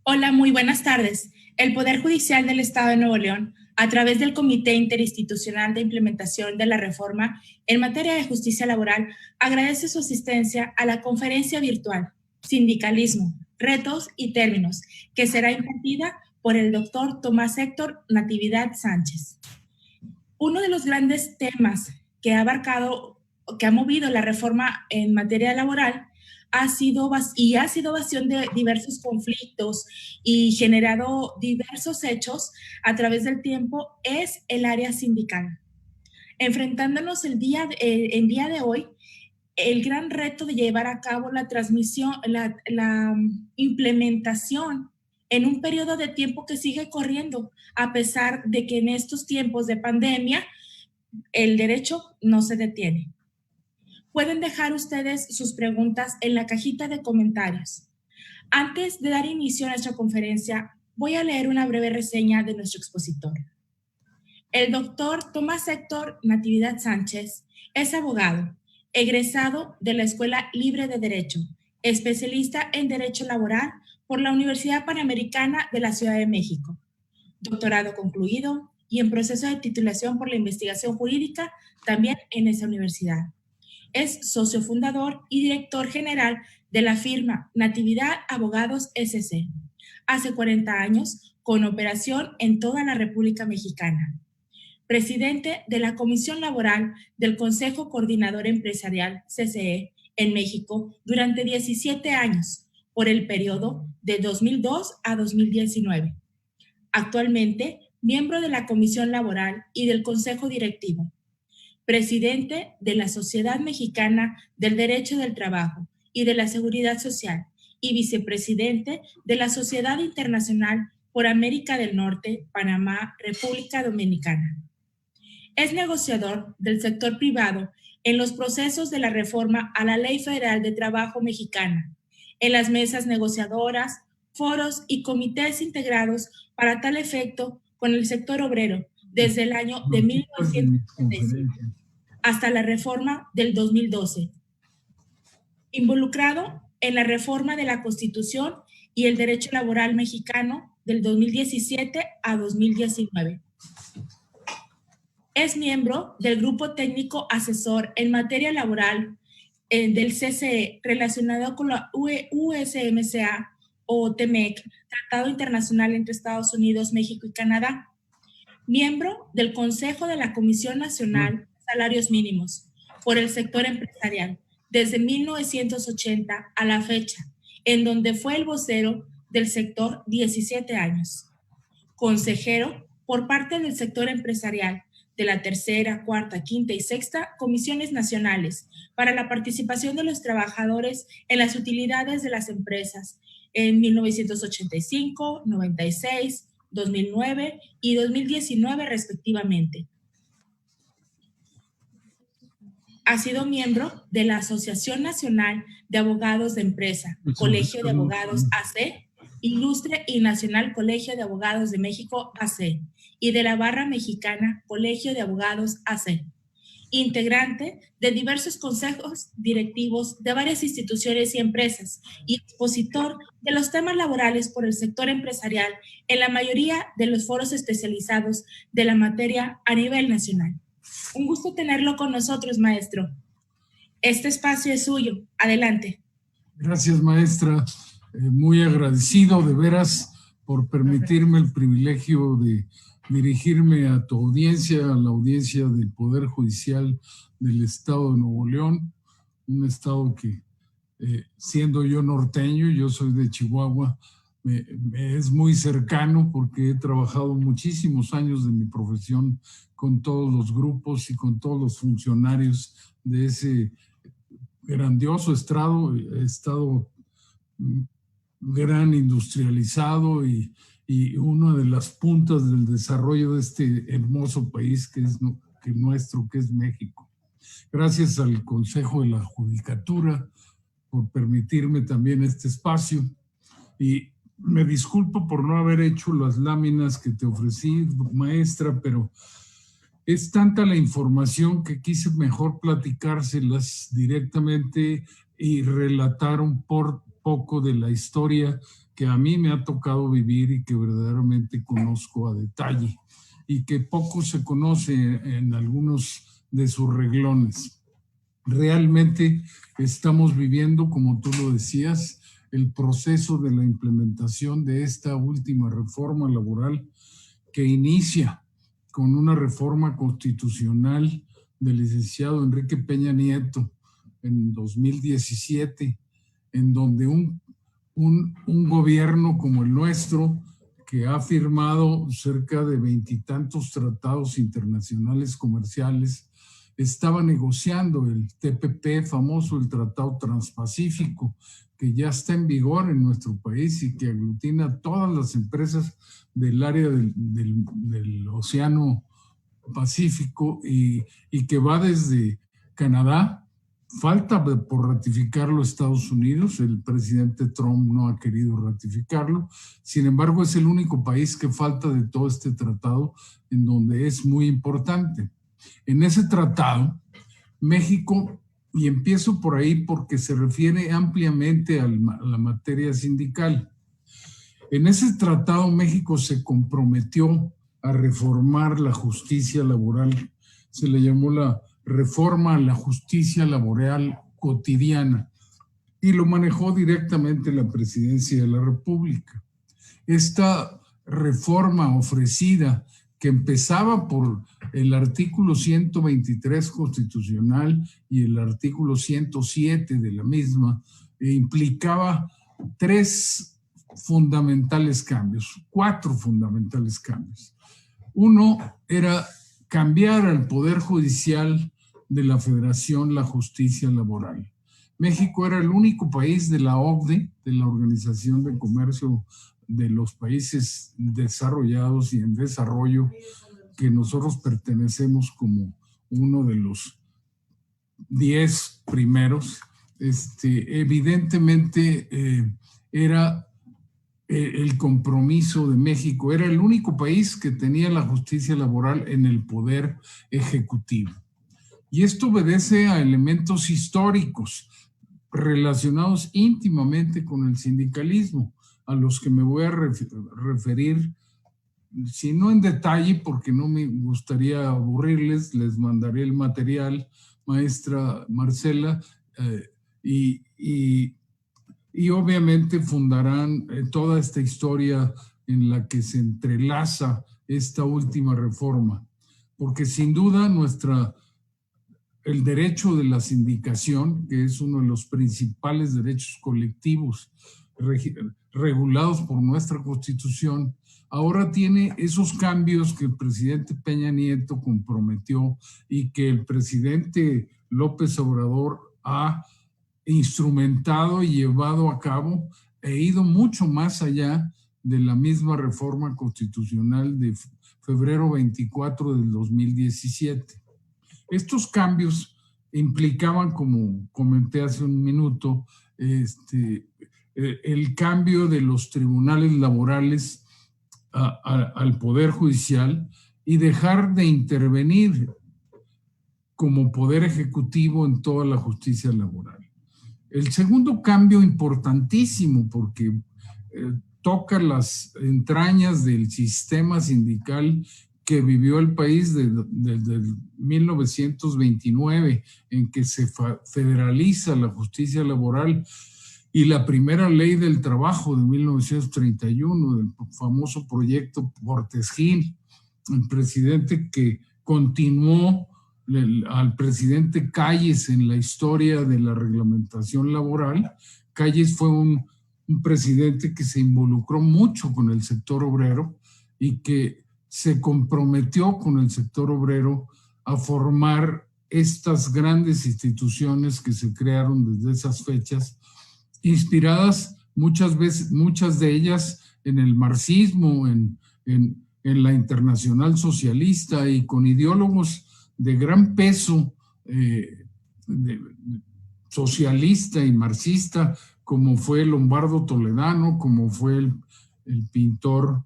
Hola, muy buenas tardes. El Poder Judicial del Estado de Nuevo León, a través del Comité Interinstitucional de Implementación de la Reforma en materia de justicia laboral, agradece su asistencia a la conferencia virtual Sindicalismo, Retos y Términos, que será impartida por el doctor Tomás Héctor Natividad Sánchez. Uno de los grandes temas que ha movido la reforma en materia laboral ha sido ocasión de diversos conflictos y generado diversos hechos a través del tiempo es el área sindical. Enfrentándonos el día de hoy, el gran reto de llevar a cabo la implementación en un periodo de tiempo que sigue corriendo, a pesar de que en estos tiempos de pandemia el derecho no se detiene. Pueden dejar ustedes sus preguntas en la cajita de comentarios. Antes de dar inicio a nuestra conferencia, voy a leer una breve reseña de nuestro expositor. El doctor Tomás Héctor Natividad Sánchez es abogado, egresado de la Escuela Libre de Derecho, especialista en Derecho Laboral por la Universidad Panamericana de la Ciudad de México, doctorado concluido y en proceso de titulación por la investigación jurídica también en esa universidad. Es socio fundador y director general de la firma Natividad Abogados SC. Hace 40 años, con operación en toda la República Mexicana. Presidente de la Comisión Laboral del Consejo Coordinador Empresarial, CCE, en México durante 17 años, por el periodo de 2002 a 2019. Actualmente, miembro de la Comisión Laboral y del Consejo Directivo. Presidente de la Sociedad Mexicana del Derecho del Trabajo y de la Seguridad Social y vicepresidente de la Sociedad Internacional por América del Norte, Panamá, República Dominicana. Es negociador del sector privado en los procesos de la reforma a la Ley Federal de Trabajo mexicana, en las mesas negociadoras, foros y comités integrados para tal efecto con el sector obrero desde el año de 1985 hasta la reforma del 2012. Involucrado en la reforma de la Constitución y el derecho laboral mexicano del 2017 a 2019. Es miembro del Grupo Técnico Asesor en Materia Laboral del CCE relacionado con la USMCA o TEMEC, Tratado Internacional entre Estados Unidos, México y Canadá. Miembro del Consejo de la Comisión Nacional de Salarios Mínimos por el sector empresarial desde 1980 a la fecha, en donde fue el vocero del sector 17 años. Consejero por parte del sector empresarial de la tercera, cuarta, quinta y sexta comisiones nacionales para la participación de los trabajadores en las utilidades de las empresas en 1985, 96, 2009 y 2019 respectivamente. Ha sido miembro de la Asociación Nacional de Abogados de Empresa, Colegio de Abogados AC, Ilustre y Nacional Colegio de Abogados de México AC y de la Barra Mexicana Colegio de Abogados AC. Integrante de diversos consejos directivos de varias instituciones y empresas y expositor de los temas laborales por el sector empresarial en la mayoría de los foros especializados de la materia a nivel nacional. Un gusto tenerlo con nosotros, maestro. Este espacio es suyo. Adelante. Gracias, maestra. Muy agradecido de veras por permitirme el privilegio de dirigirme a tu audiencia, a la audiencia del Poder Judicial del Estado de Nuevo León, un estado que, siendo yo norteño, yo soy de Chihuahua, me es muy cercano porque he trabajado muchísimos años de mi profesión con todos los grupos y con todos los funcionarios de ese grandioso estado gran industrializado y una de las puntas del desarrollo de este hermoso país que es México. Gracias al Consejo de la Judicatura por permitirme también este espacio y me disculpo por no haber hecho las láminas que te ofrecí, maestra, pero es tanta la información que quise mejor platicárselas directamente y relatar un poco de la historia que a mí me ha tocado vivir y que verdaderamente conozco a detalle y que poco se conoce en algunos de sus renglones. Realmente estamos viviendo, como tú lo decías, el proceso de la implementación de esta última reforma laboral que inicia con una reforma constitucional del licenciado Enrique Peña Nieto en 2017, en donde un gobierno como el nuestro, que ha firmado cerca de 20 y tantos tratados internacionales comerciales, estaba negociando el TPP famoso, el Tratado Transpacífico, que ya está en vigor en nuestro país y que aglutina a todas las empresas del área del Océano Pacífico y que va desde Canadá. Falta por ratificarlo Estados Unidos, el presidente Trump no ha querido ratificarlo, sin embargo es el único país que falta de todo este tratado, en donde es muy importante. En ese tratado, México, y empiezo por ahí porque se refiere ampliamente a la materia sindical, en ese tratado México se comprometió a reformar la justicia laboral, se le llamó la reforma a la justicia laboral cotidiana y lo manejó directamente la Presidencia de la República. Esta reforma ofrecida, que empezaba por el artículo 123 constitucional y el artículo 107 de la misma, implicaba cuatro fundamentales cambios. Uno era cambiar al Poder Judicial de la Federación la justicia laboral. México era el único país de la OCDE, de la Organización de Comercio de los Países Desarrollados y en Desarrollo, que nosotros pertenecemos como uno de los 10 primeros. Evidentemente era el compromiso de México. Era el único país que tenía la justicia laboral en el poder ejecutivo. Y esto obedece a elementos históricos relacionados íntimamente con el sindicalismo, a los que me voy a referir, si no en detalle, porque no me gustaría aburrirles, les mandaré el material, maestra Marcela, y obviamente fundarán toda esta historia en la que se entrelaza esta última reforma, porque sin duda el derecho de la sindicación, que es uno de los principales derechos colectivos regulados por nuestra Constitución, ahora tiene esos cambios que el presidente Peña Nieto comprometió y que el presidente López Obrador ha instrumentado y llevado a cabo e ido mucho más allá de la misma reforma constitucional de febrero 24 del 2017. Estos cambios implicaban, como comenté hace un minuto, el cambio de los tribunales laborales al Poder Judicial y dejar de intervenir como Poder Ejecutivo en toda la justicia laboral. El segundo cambio importantísimo, porque toca las entrañas del sistema sindical que vivió el país desde 1929, en que se federaliza la justicia laboral, y la primera ley del trabajo de 1931, del famoso proyecto Portes-Gil, el presidente que continuó al presidente Calles en la historia de la reglamentación laboral. Calles fue un presidente que se involucró mucho con el sector obrero y que se comprometió con el sector obrero a formar estas grandes instituciones que se crearon desde esas fechas, inspiradas muchas de ellas en el marxismo, en la Internacional Socialista, y con ideólogos de gran peso socialista y marxista, como fue Lombardo Toledano, como fue el pintor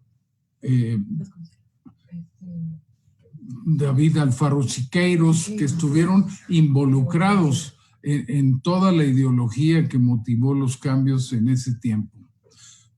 David Alfaro Siqueiros, que estuvieron involucrados en toda la ideología que motivó los cambios en ese tiempo.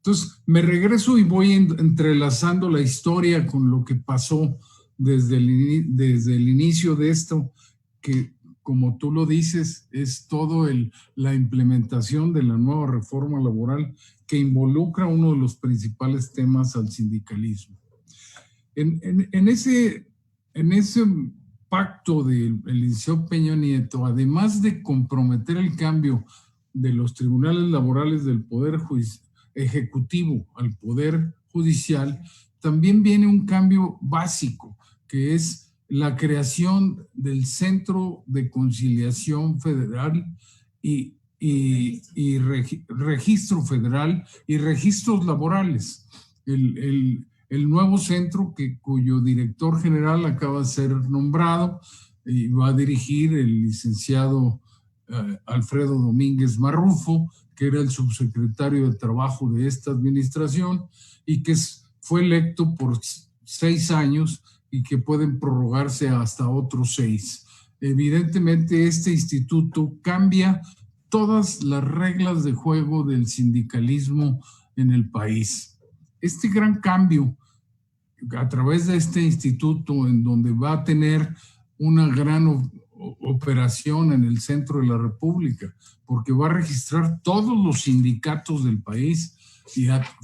Entonces, me regreso y voy entrelazando la historia con lo que pasó desde el inicio de esto, que como tú lo dices, es todo la implementación de la nueva reforma laboral que involucra uno de los principales temas al sindicalismo. En ese pacto del licenciado Peña Nieto, además de comprometer el cambio de los tribunales laborales del Poder Ejecutivo al Poder Judicial, también viene un cambio básico, que es la creación del Centro de Conciliación Federal y Registro Federal y Registros Laborales. El nuevo centro cuyo director general acaba de ser nombrado y va a dirigir el licenciado Alfredo Domínguez Marrufo, que era el subsecretario de Trabajo de esta administración y que fue electo por 6 años y que pueden prorrogarse hasta otros 6. Evidentemente, este instituto cambia todas las reglas de juego del sindicalismo en el país. Este gran cambio a través de este instituto, en donde va a tener una gran operación en el centro de la República, porque va a registrar todos los sindicatos del país,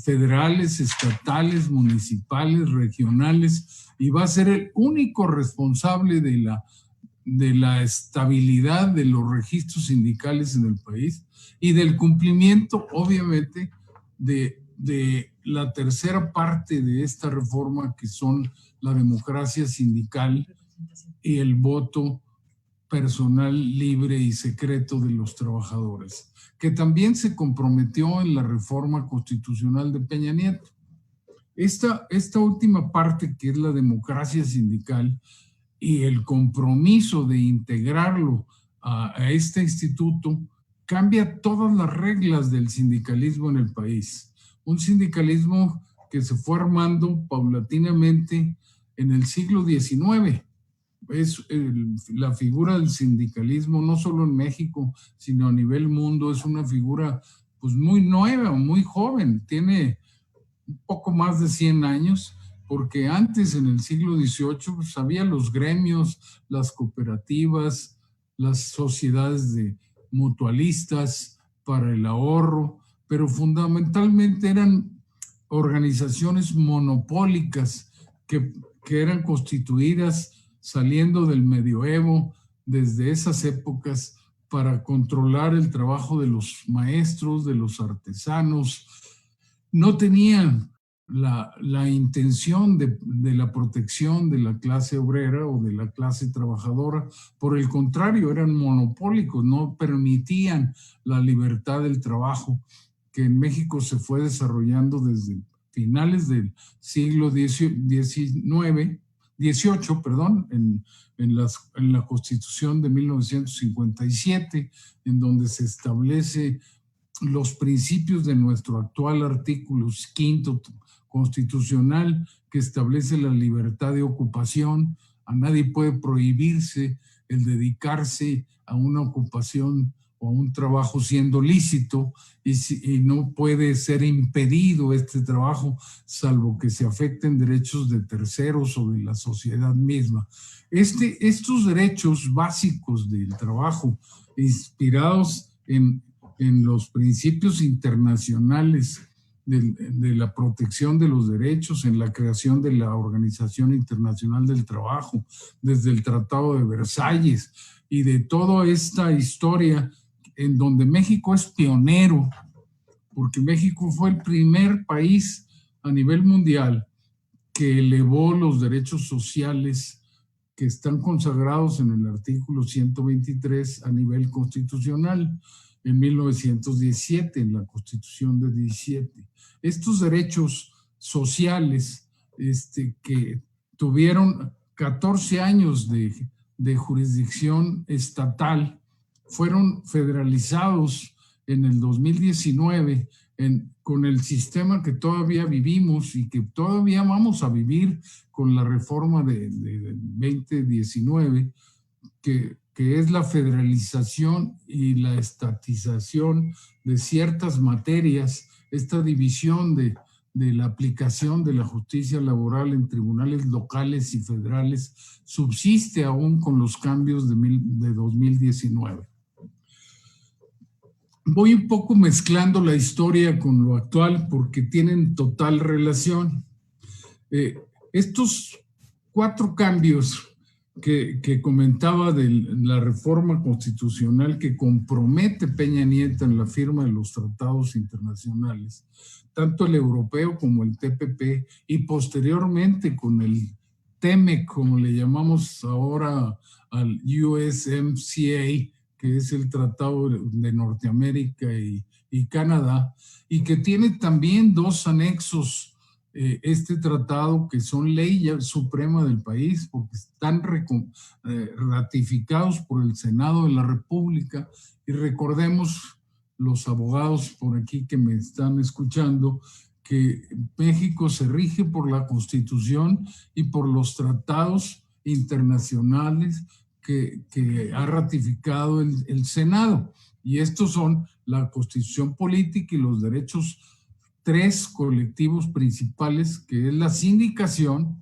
federales, estatales, municipales, regionales, y va a ser el único responsable de la estabilidad de los registros sindicales en el país y del cumplimiento, obviamente, de la tercera parte de esta reforma, que son la democracia sindical y el voto personal libre y secreto de los trabajadores, que también se comprometió en la reforma constitucional de Peña Nieto. Esta última parte, que es la democracia sindical y el compromiso de integrarlo a este instituto, cambia todas las reglas del sindicalismo en el país. Un sindicalismo que se fue armando paulatinamente en el siglo XIX. La figura del sindicalismo, no solo en México, sino a nivel mundo, es una figura pues muy nueva, muy joven, tiene un poco más de 100 años, porque antes, en el siglo XVIII, pues, había los gremios, las cooperativas, las sociedades de mutualistas para el ahorro, pero fundamentalmente eran organizaciones monopólicas que eran constituidas saliendo del medioevo, desde esas épocas, para controlar el trabajo de los maestros, de los artesanos. No tenían la intención de la protección de la clase obrera o de la clase trabajadora. Por el contrario, eran monopólicos, no permitían la libertad del trabajo, que en México se fue desarrollando desde finales del siglo XVIII, en la Constitución de 1957, en donde se establece los principios de nuestro actual artículo 5º constitucional, que establece la libertad de ocupación. A nadie puede prohibirse el dedicarse a una ocupación o a un trabajo siendo lícito, y no puede ser impedido este trabajo, salvo que se afecten derechos de terceros o de la sociedad misma. Estos derechos básicos del trabajo, inspirados en los principios internacionales de la protección de los derechos, en la creación de la Organización Internacional del Trabajo, desde el Tratado de Versalles, y de toda esta historia en donde México es pionero, porque México fue el primer país a nivel mundial que elevó los derechos sociales que están consagrados en el artículo 123 a nivel constitucional en 1917, en la Constitución de 17. Estos derechos sociales que tuvieron 14 años de jurisdicción estatal, fueron federalizados en el 2019 con el sistema que todavía vivimos y que todavía vamos a vivir con la reforma de 2019, que es la federalización y la estatización de ciertas materias esta división de la aplicación de la justicia laboral en tribunales locales y federales subsiste aún con los cambios de 2019. Voy un poco mezclando la historia con lo actual porque tienen total relación. Estos 4 cambios que comentaba de la reforma constitucional que compromete Peña Nieto en la firma de los tratados internacionales, tanto el europeo como el TPP, y posteriormente con el TEMEC, como le llamamos ahora al USMCA, que es el Tratado de Norteamérica y Canadá, y que tiene también 2 anexos, este tratado, que son ley suprema del país porque están ratificados por el Senado de la República. Y recordemos, los abogados por aquí que me están escuchando, que México se rige por la Constitución y por los tratados internacionales que ha ratificado el Senado. Y estos son la Constitución Política y los derechos 3 colectivos principales, que es la sindicación,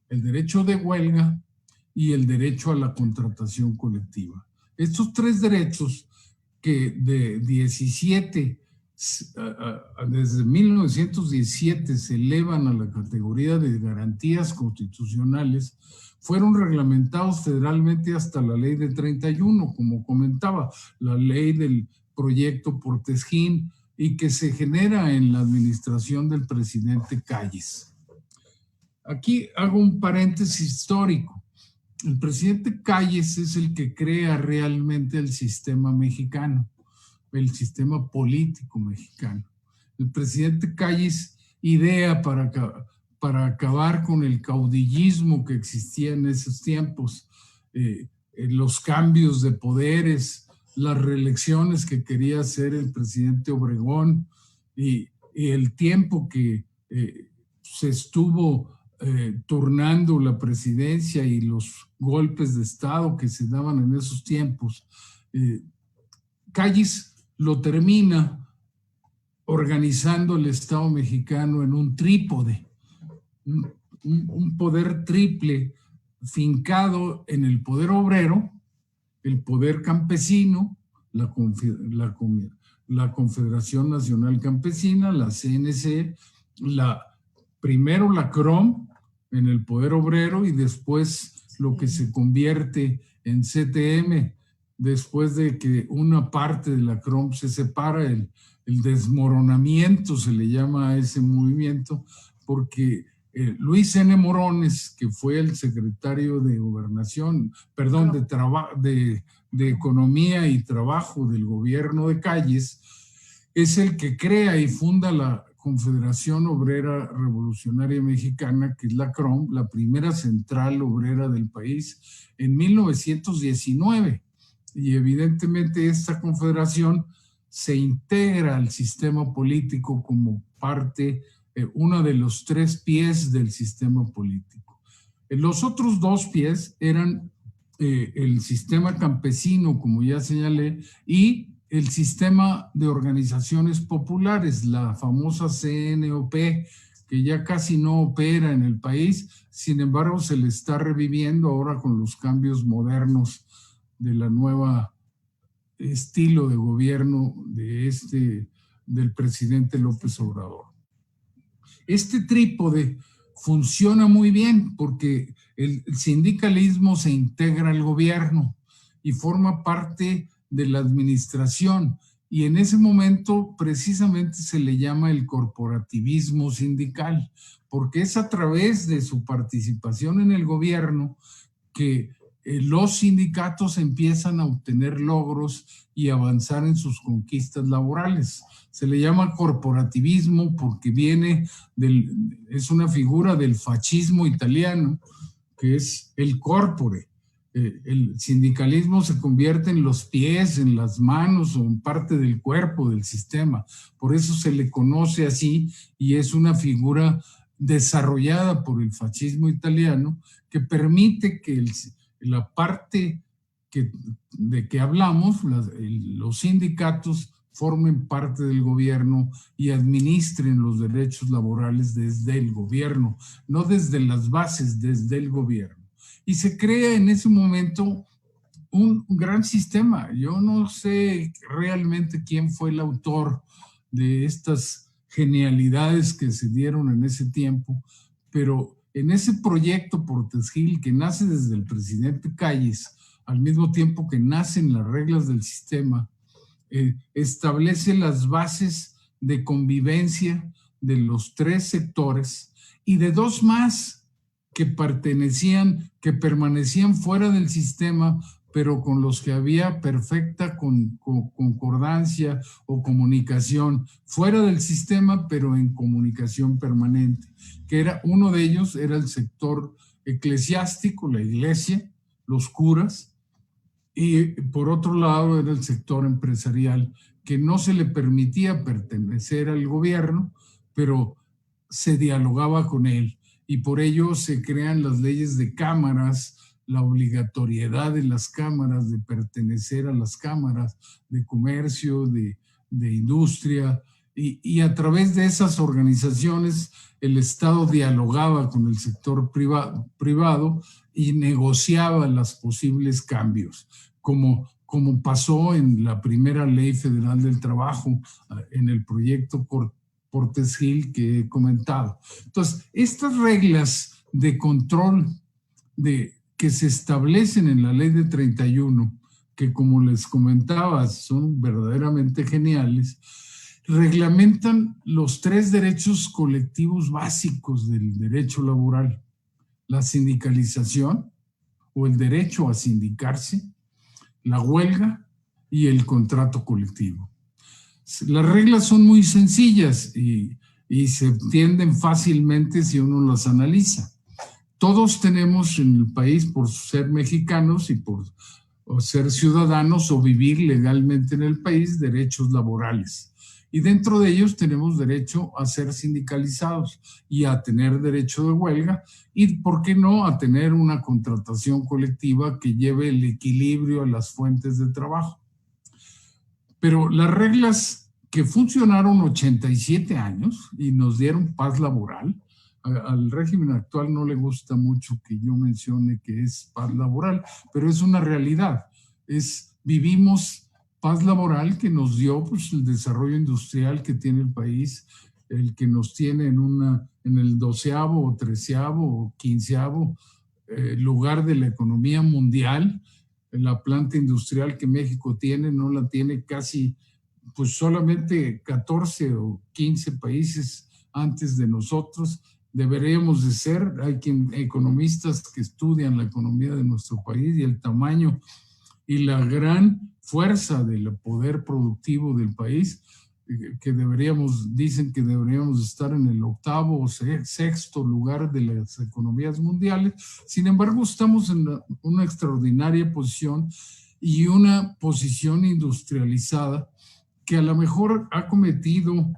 el derecho de huelga y el derecho a la contratación colectiva. Estos 3 derechos que desde 1917 se elevan a la categoría de garantías constitucionales, fueron reglamentados federalmente hasta la ley de 31, como comentaba, la ley del proyecto Portes-Gin, y que se genera en la administración del presidente Calles. Aquí hago un paréntesis histórico. El presidente Calles es el que crea realmente el sistema mexicano, el sistema político mexicano. El presidente Calles idea para acabar con el caudillismo que existía en esos tiempos, los cambios de poderes, las reelecciones que quería hacer el presidente Obregón y el tiempo que se estuvo turnando la presidencia y los golpes de Estado que se daban en esos tiempos. Calles lo termina organizando el Estado mexicano en un trípode, un poder triple fincado en el poder obrero, el poder campesino, la Confederación Nacional Campesina, la CNC, primero la CROM en el poder obrero y después lo que se convierte en CTM, después de que una parte de la CROM se separa, el desmoronamiento se le llama a ese movimiento, porque Luis N. Morones, que fue el secretario de Gobernación, perdón, de Economía y Trabajo del gobierno de Calles, es el que crea y funda la Confederación Obrera Revolucionaria Mexicana, que es la CROM, la primera central obrera del país, en 1919. Y evidentemente esta confederación se integra al sistema político como parte, uno de los 3 pies del sistema político. Los otros 2 pies eran el sistema campesino, como ya señalé, y el sistema de organizaciones populares, la famosa CNOP, que ya casi no opera en el país, sin embargo se le está reviviendo ahora con los cambios modernos de la nueva estilo de gobierno del presidente López Obrador. Este trípode funciona muy bien porque el sindicalismo se integra al gobierno y forma parte de la administración, y en ese momento precisamente se le llama el corporativismo sindical, porque es a través de su participación en el gobierno que los sindicatos empiezan a obtener logros y avanzar en sus conquistas laborales. Se le llama corporativismo porque es una figura del fascismo italiano, que es el corpore. El sindicalismo se convierte en los pies, en las manos o en parte del cuerpo del sistema. Por eso se le conoce así, y es una figura desarrollada por el fascismo italiano que permite que la parte de que hablamos, los sindicatos, formen parte del gobierno y administren los derechos laborales desde el gobierno, no desde las bases, desde el gobierno. Y se crea en ese momento un gran sistema. Yo no sé realmente quién fue el autor de estas genialidades que se dieron en ese tiempo, pero en ese proyecto Portes Gil, que nace desde el presidente Calles, al mismo tiempo que nacen las reglas del sistema, establece las bases de convivencia de los tres sectores y de dos más que permanecían fuera del sistema, pero con los que había perfecta concordancia o comunicación, fuera del sistema, pero en comunicación permanente, que era uno de ellos, era el sector eclesiástico, la iglesia, los curas, y por otro lado era el sector empresarial, que no se le permitía pertenecer al gobierno, pero se dialogaba con él, y por ello se crean las leyes de cámaras, la obligatoriedad de las cámaras de pertenecer a las cámaras de comercio, de industria, y a través de esas organizaciones el Estado dialogaba con el sector privado y negociaba los posibles cambios, como pasó en la primera Ley Federal del Trabajo, en el proyecto Portes Gil que he comentado. Entonces, estas reglas de control que se establecen en la Ley de 31, que como les comentaba, son verdaderamente geniales, reglamentan los tres derechos colectivos básicos del derecho laboral: la sindicalización o el derecho a sindicarse, la huelga y el contrato colectivo. Las reglas son muy sencillas y se entienden fácilmente si uno las analiza. Todos tenemos en el país, por ser mexicanos y por ser ciudadanos o vivir legalmente en el país, derechos laborales. Y dentro de ellos tenemos derecho a ser sindicalizados y a tener derecho de huelga y, ¿por qué no?, a tener una contratación colectiva que lleve el equilibrio a las fuentes de trabajo. Pero las reglas que funcionaron 87 años y nos dieron paz laboral, al régimen actual no le gusta mucho que yo mencione que es paz laboral, pero es una realidad. Vivimos paz laboral que nos dio pues, el desarrollo industrial que tiene el país, el que nos tiene en el 12º o 13º o 15º lugar de la economía mundial. La planta industrial que México tiene no la tiene casi, pues solamente 14 o 15 países antes de nosotros. Deberíamos de ser, hay economistas que estudian la economía de nuestro país y el tamaño y la gran fuerza del poder productivo del país, que dicen que deberíamos estar en el 8º o 6º lugar de las economías mundiales. Sin embargo, estamos en una extraordinaria posición y una posición industrializada que a lo mejor ha cometido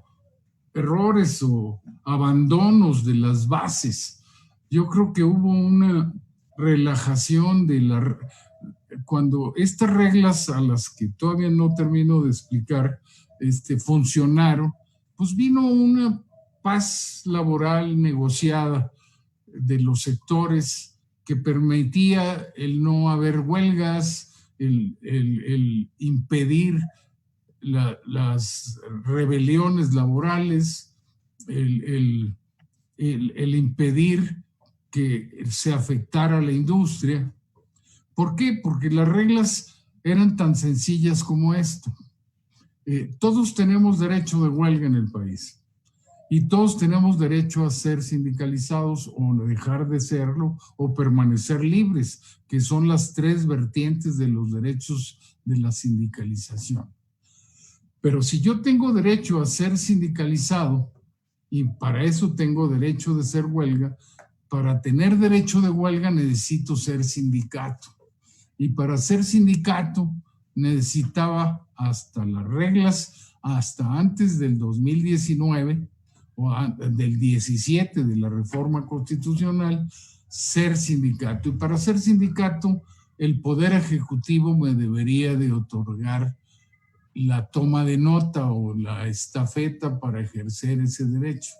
errores o abandonos de las bases. Yo creo que hubo una relajación cuando estas reglas, a las que todavía no termino de explicar, funcionaron, pues vino una paz laboral negociada de los sectores que permitía el no haber huelgas, el impedir las rebeliones laborales, el impedir que se afectara la industria. ¿Por qué? Porque las reglas eran tan sencillas como esto. Todos tenemos derecho de huelga en el país y todos tenemos derecho a ser sindicalizados o dejar de serlo o permanecer libres, que son las tres vertientes de los derechos de la sindicalización. Pero si yo tengo derecho a ser sindicalizado y para eso tengo derecho de ser huelga, para tener derecho de huelga necesito ser sindicato. Y para ser sindicato necesitaba hasta las reglas, hasta antes del 2019 o del 17 de la reforma constitucional, ser sindicato. Y para ser sindicato, el Poder Ejecutivo me debería de otorgar la toma de nota o la estafeta para ejercer ese derecho.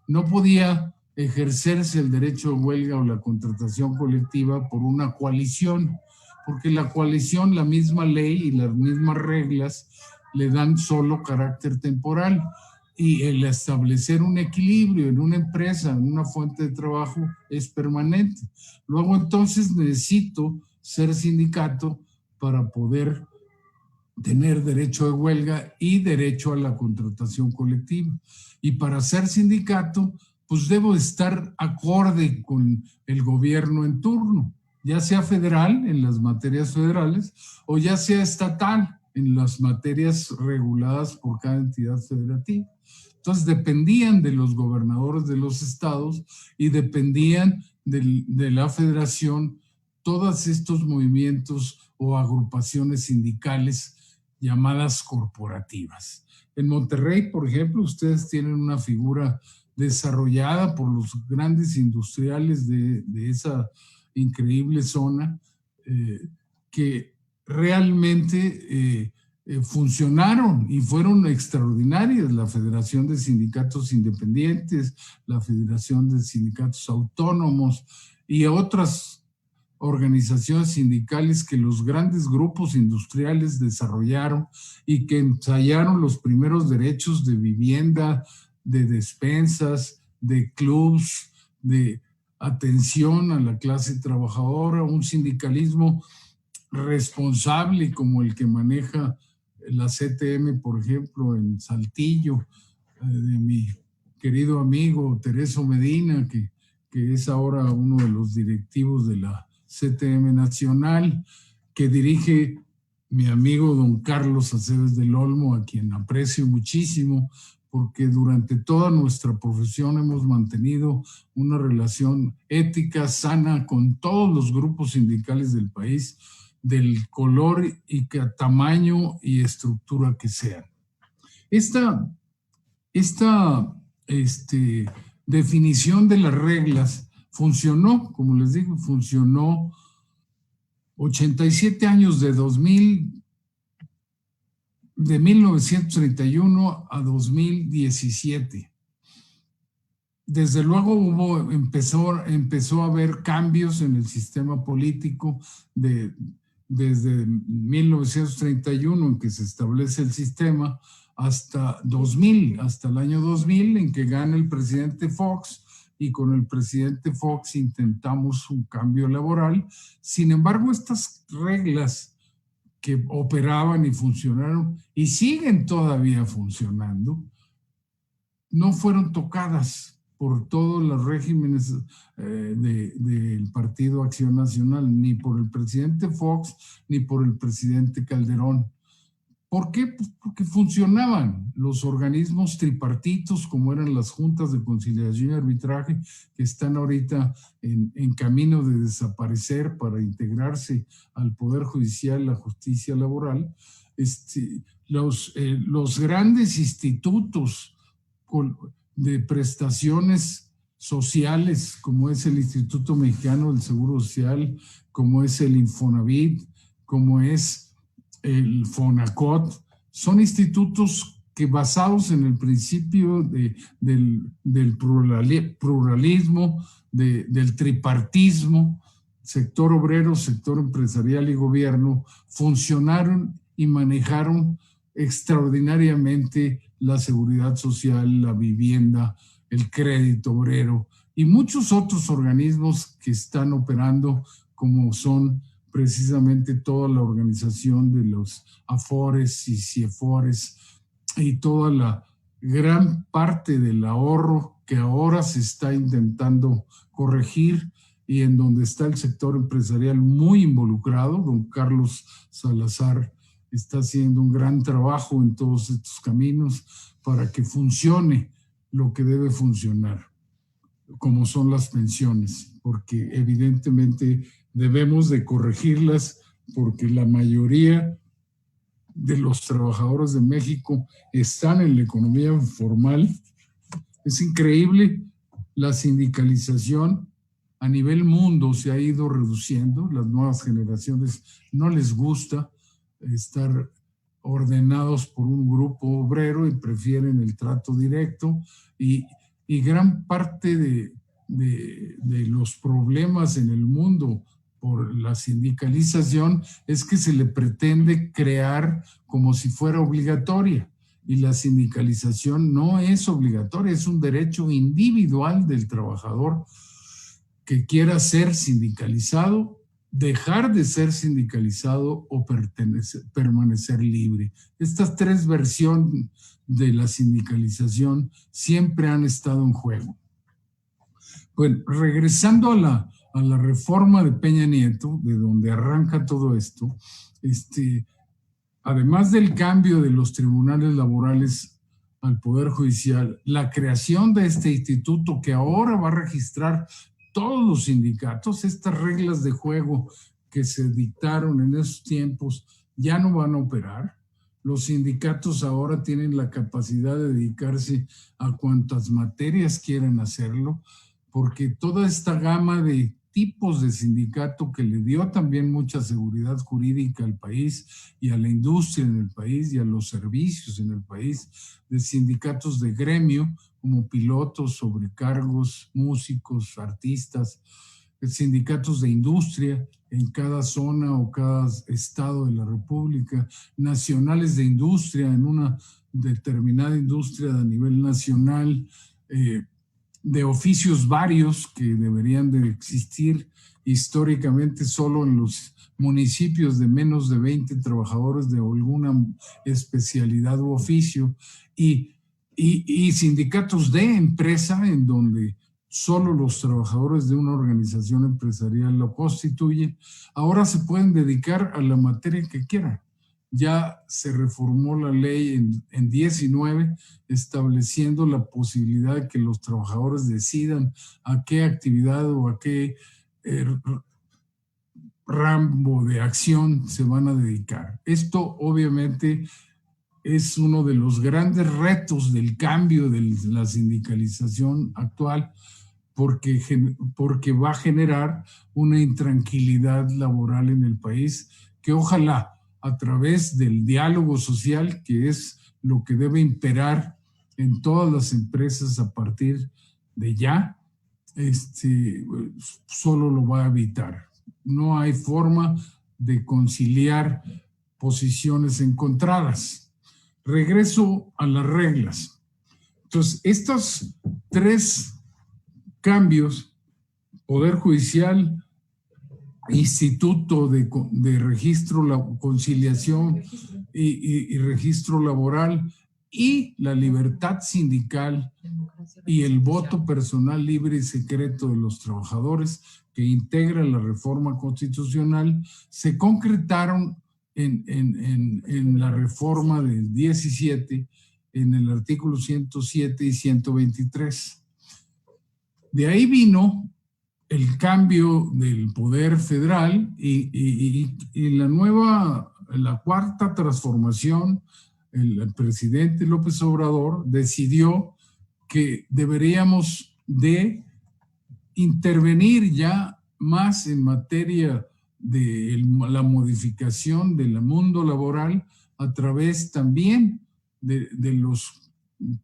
No podía ejercerse el derecho de huelga o la contratación colectiva por una coalición, porque la coalición, la misma ley y las mismas reglas le dan solo carácter temporal, y el establecer un equilibrio en una empresa, en una fuente de trabajo, es permanente. Luego entonces necesito ser sindicato para poder tener derecho de huelga y derecho a la contratación colectiva. Y para ser sindicato, pues debo estar acorde con el gobierno en turno, ya sea federal en las materias federales o ya sea estatal en las materias reguladas por cada entidad federativa. Entonces dependían de los gobernadores de los estados y dependían de la federación todos estos movimientos o agrupaciones sindicales llamadas corporativas. En Monterrey, por ejemplo, ustedes tienen una figura desarrollada por los grandes industriales de esa increíble zona que realmente funcionaron y fueron extraordinarias. La Federación de Sindicatos Independientes, la Federación de Sindicatos Autónomos y otras organizaciones sindicales que los grandes grupos industriales desarrollaron y que ensayaron los primeros derechos de vivienda, de despensas, de clubs, de atención a la clase trabajadora, un sindicalismo responsable como el que maneja la CTM, por ejemplo, en Saltillo, de mi querido amigo Tereso Medina, que es ahora uno de los directivos de la CTM Nacional, que dirige mi amigo don Carlos Aceves del Olmo, a quien aprecio muchísimo, porque durante toda nuestra profesión hemos mantenido una relación ética, sana, con todos los grupos sindicales del país, del color y tamaño y estructura que sean. Esta definición de las reglas funcionó, como les digo, funcionó 87 años de 1931 a 2017. Desde luego empezó a haber cambios en el sistema político desde 1931, en que se establece el sistema, hasta el año 2000, en que gana el presidente Fox, y con el presidente Fox intentamos un cambio laboral. Sin embargo, estas reglas que operaban y funcionaron y siguen todavía funcionando, no fueron tocadas por todos los regímenes del Partido Acción Nacional, ni por el presidente Fox, ni por el presidente Calderón. ¿Por qué? Pues porque funcionaban los organismos tripartitos, como eran las juntas de conciliación y arbitraje, que están ahorita en camino de desaparecer para integrarse al Poder Judicial, la justicia laboral. Los grandes institutos de prestaciones sociales, como es el Instituto Mexicano del Seguro Social, como es el Infonavit, como es el Fonacot, son institutos que, basados en el principio del pluralismo, del tripartismo, sector obrero, sector empresarial y gobierno, funcionaron y manejaron extraordinariamente la seguridad social, la vivienda, el crédito obrero y muchos otros organismos que están operando, como son precisamente toda la organización de los Afores y Ciefores y toda la gran parte del ahorro que ahora se está intentando corregir, y en donde está el sector empresarial muy involucrado. Don Carlos Salazar está haciendo un gran trabajo en todos estos caminos para que funcione lo que debe funcionar, como son las pensiones, porque evidentemente debemos de corregirlas, porque la mayoría de los trabajadores de México están en la economía informal. Es increíble, la sindicalización a nivel mundo se ha ido reduciendo. Las nuevas generaciones no les gusta estar ordenados por un grupo obrero y prefieren el trato directo, y gran parte de los problemas en el mundo por la sindicalización es que se le pretende crear como si fuera obligatoria, y la sindicalización no es obligatoria, es un derecho individual del trabajador que quiera ser sindicalizado, dejar de ser sindicalizado o permanecer libre. Estas tres versiones de la sindicalización siempre han estado en juego. Bueno, regresando a la reforma de Peña Nieto, de donde arranca todo esto, además del cambio de los tribunales laborales al Poder Judicial, la creación de este instituto que ahora va a registrar todos los sindicatos, estas reglas de juego que se dictaron en esos tiempos ya no van a operar. Los sindicatos ahora tienen la capacidad de dedicarse a cuantas materias quieran hacerlo, porque toda esta gama de tipos de sindicato que le dio también mucha seguridad jurídica al país y a la industria en el país y a los servicios en el país, de sindicatos de gremio como pilotos, sobrecargos, músicos, artistas, sindicatos de industria en cada zona o cada estado de la República, nacionales de industria en una determinada industria a nivel nacional, de oficios varios que deberían de existir históricamente solo en los municipios de menos de 20 trabajadores de alguna especialidad u oficio, y sindicatos de empresa en donde solo los trabajadores de una organización empresarial lo constituyen. Ahora se pueden dedicar a la materia que quieran. Ya se reformó la ley en 19, estableciendo la posibilidad de que los trabajadores decidan a qué actividad o a qué ramo de acción se van a dedicar. Esto obviamente es uno de los grandes retos del cambio de la sindicalización actual, porque va a generar una intranquilidad laboral en el país que ojalá a través del diálogo social, que es lo que debe imperar en todas las empresas a partir de ya, solo lo va a evitar. No hay forma de conciliar posiciones encontradas. Regreso a las reglas. Entonces, estos tres cambios, Poder Judicial, Instituto de Registro, Conciliación y Registro Laboral, y la libertad sindical y el voto personal libre y secreto de los trabajadores que integra la reforma constitucional, se concretaron en la reforma del 17, en el artículo 107 y 123. De ahí vino el cambio del poder federal y la cuarta transformación. El presidente López Obrador decidió que deberíamos de intervenir ya más en materia de la modificación del mundo laboral a través también de los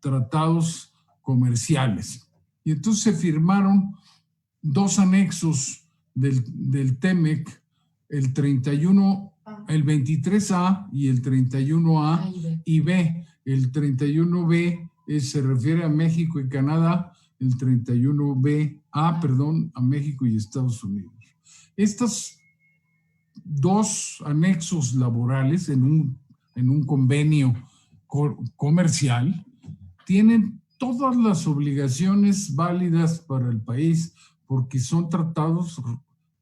tratados comerciales. Y entonces se firmaron dos anexos del TEMEC, el 23A y el 31A y B. El 31B se refiere a México y Canadá, el 31A, a México y Estados Unidos. Estos dos anexos laborales en un convenio comercial tienen todas las obligaciones válidas para el país porque son tratados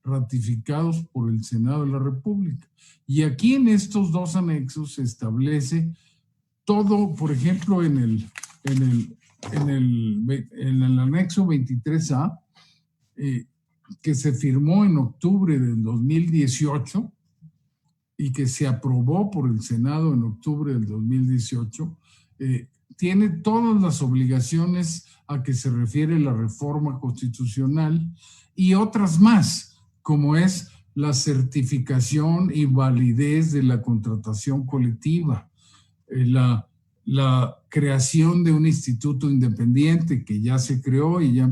ratificados por el Senado de la República. Y aquí en estos dos anexos se establece todo, por ejemplo, en el anexo 23A, que se firmó en octubre del 2018 y que se aprobó por el Senado en octubre del 2018, tiene todas las obligaciones a que se refiere la reforma constitucional y otras más, como es la certificación y validez de la contratación colectiva, la creación de un instituto independiente que ya se creó y ya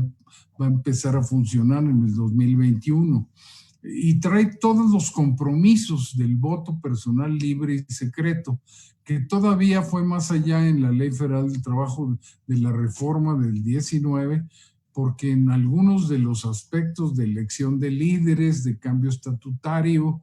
va a empezar a funcionar en el 2021. Y trae todos los compromisos del voto personal libre y secreto, que todavía fue más allá en la Ley Federal del Trabajo de la reforma del 19, porque en algunos de los aspectos de elección de líderes, de cambio estatutario,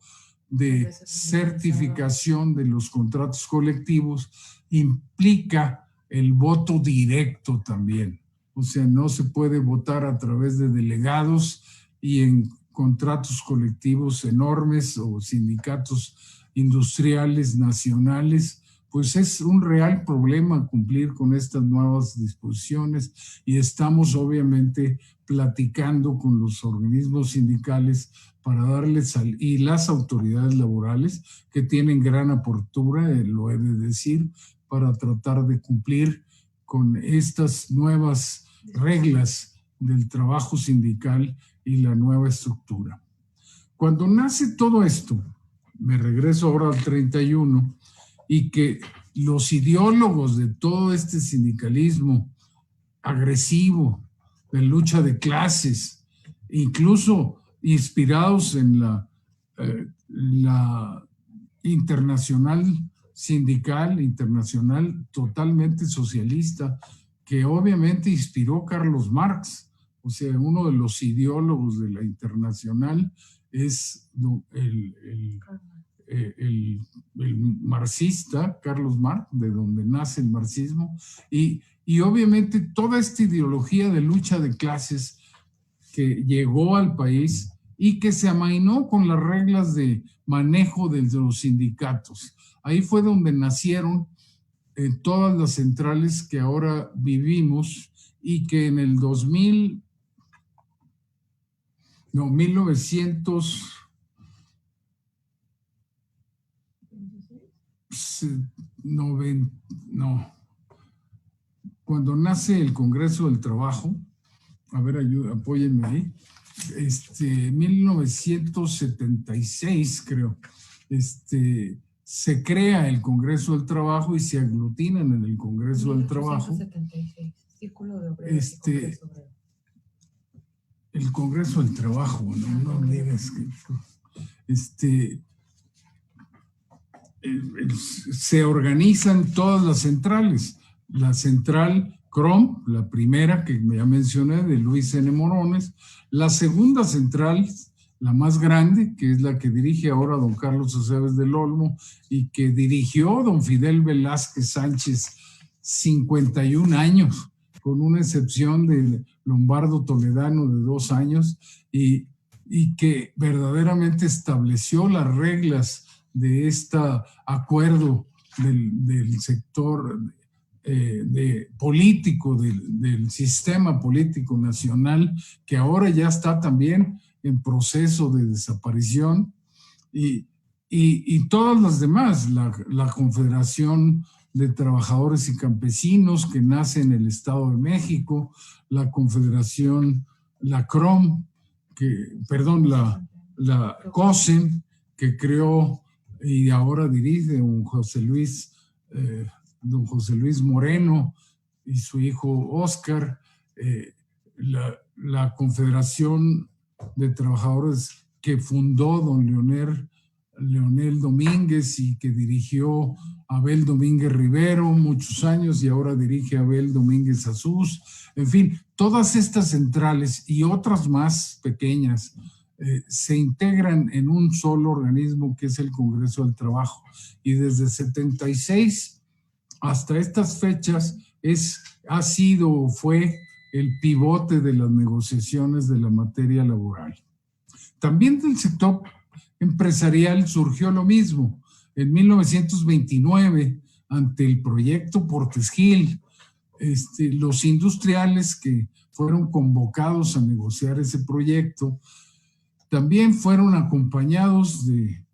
de certificación de los contratos colectivos, implica el voto directo también. O sea, no se puede votar a través de delegados y en contratos colectivos enormes o sindicatos industriales nacionales, pues es un real problema cumplir con estas nuevas disposiciones y estamos obviamente platicando con los organismos sindicales para darles y las autoridades laborales que tienen gran apertura, lo he de decir, para tratar de cumplir con estas nuevas reglas del trabajo sindical y la nueva estructura. Cuando nace todo esto, me regreso ahora al 31, y que los ideólogos de todo este sindicalismo agresivo, de lucha de clases, incluso inspirados en la internacional sindical, internacional totalmente socialista, que obviamente inspiró Carlos Marx. O sea, uno de los ideólogos de la internacional es el marxista Carlos Marx, de donde nace el marxismo, y obviamente toda esta ideología de lucha de clases que llegó al país y que se amainó con las reglas de manejo de los sindicatos. Ahí fue donde nacieron todas las centrales que ahora vivimos y que en el 1900 cuando nace el Congreso del Trabajo, a ver, apóyenme ahí, 1976 creo, se crea el Congreso del Trabajo y se aglutinan en el Congreso del Trabajo. 1976, Círculo de Obreros y Congreso Obrero. El Congreso del Trabajo, no digas que se organizan todas las centrales. La central CROM, la primera que ya mencioné, de Luis N. Morones. La segunda central, la más grande, que es la que dirige ahora don Carlos Aceves del Olmo y que dirigió don Fidel Velázquez Sánchez 51 años, con una excepción de Lombardo Toledano de 2 años, y que verdaderamente estableció las reglas de este acuerdo del sector político, del sistema político nacional, que ahora ya está también en proceso de desaparición, y todas las demás, la Confederación de Trabajadores y Campesinos, que nace en el Estado de México, la Confederación, la CROM, la COSEM, que creó y ahora dirige don José Luis Moreno y su hijo Óscar, la Confederación de Trabajadores que fundó don Leonel Domínguez y que dirigió Abel Domínguez Rivero muchos años y ahora dirige Abel Domínguez Azús. En fin, todas estas centrales y otras más pequeñas se integran en un solo organismo que es el Congreso del Trabajo. Y desde 76 hasta estas fechas fue el pivote de las negociaciones de la materia laboral. También del sector empresarial surgió lo mismo. En 1929, ante el proyecto Portes Gil, los industriales que fueron convocados a negociar ese proyecto también fueron acompañados se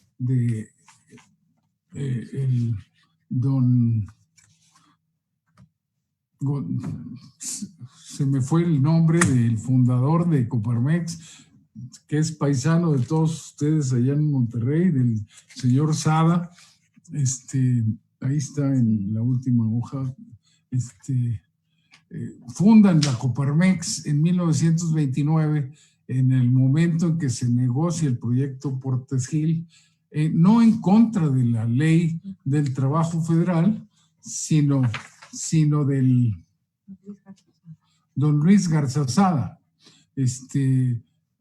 me fue el nombre del fundador de Coparmex, que es paisano de todos ustedes allá en Monterrey, del señor Sada. Ahí está en la última hoja. Fundan la Coparmex en 1929, en el momento en que se negocia el proyecto Portes Gil, no en contra de la ley del trabajo federal, sino del don Luis Garzazada.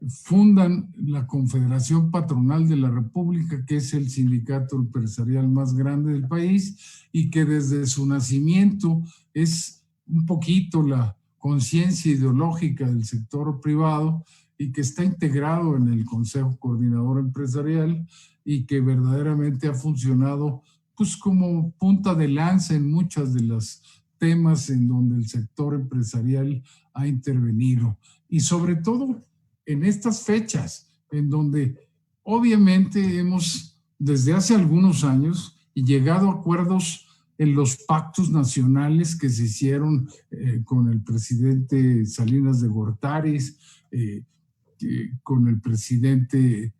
Fundan la Confederación Patronal de la República, que es el sindicato empresarial más grande del país y que desde su nacimiento es un poquito la conciencia ideológica del sector privado y que está integrado en el Consejo Coordinador Empresarial y que verdaderamente ha funcionado pues como punta de lanza en muchos de los temas en donde el sector empresarial ha intervenido. Y sobre todo en estas fechas, en donde obviamente hemos desde hace algunos años llegado a acuerdos en los pactos nacionales que se hicieron con el presidente Salinas de Gortari, con el presidente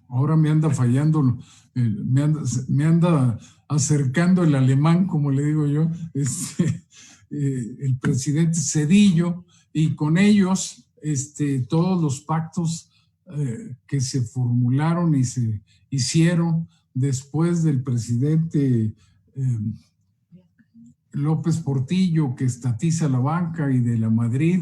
ahora me anda fallando, me anda acercando el alemán, como le digo yo, el presidente Zedillo, y con ellos todos los pactos que se formularon y se hicieron después del presidente López Portillo, que estatiza la banca, y de la Madrid,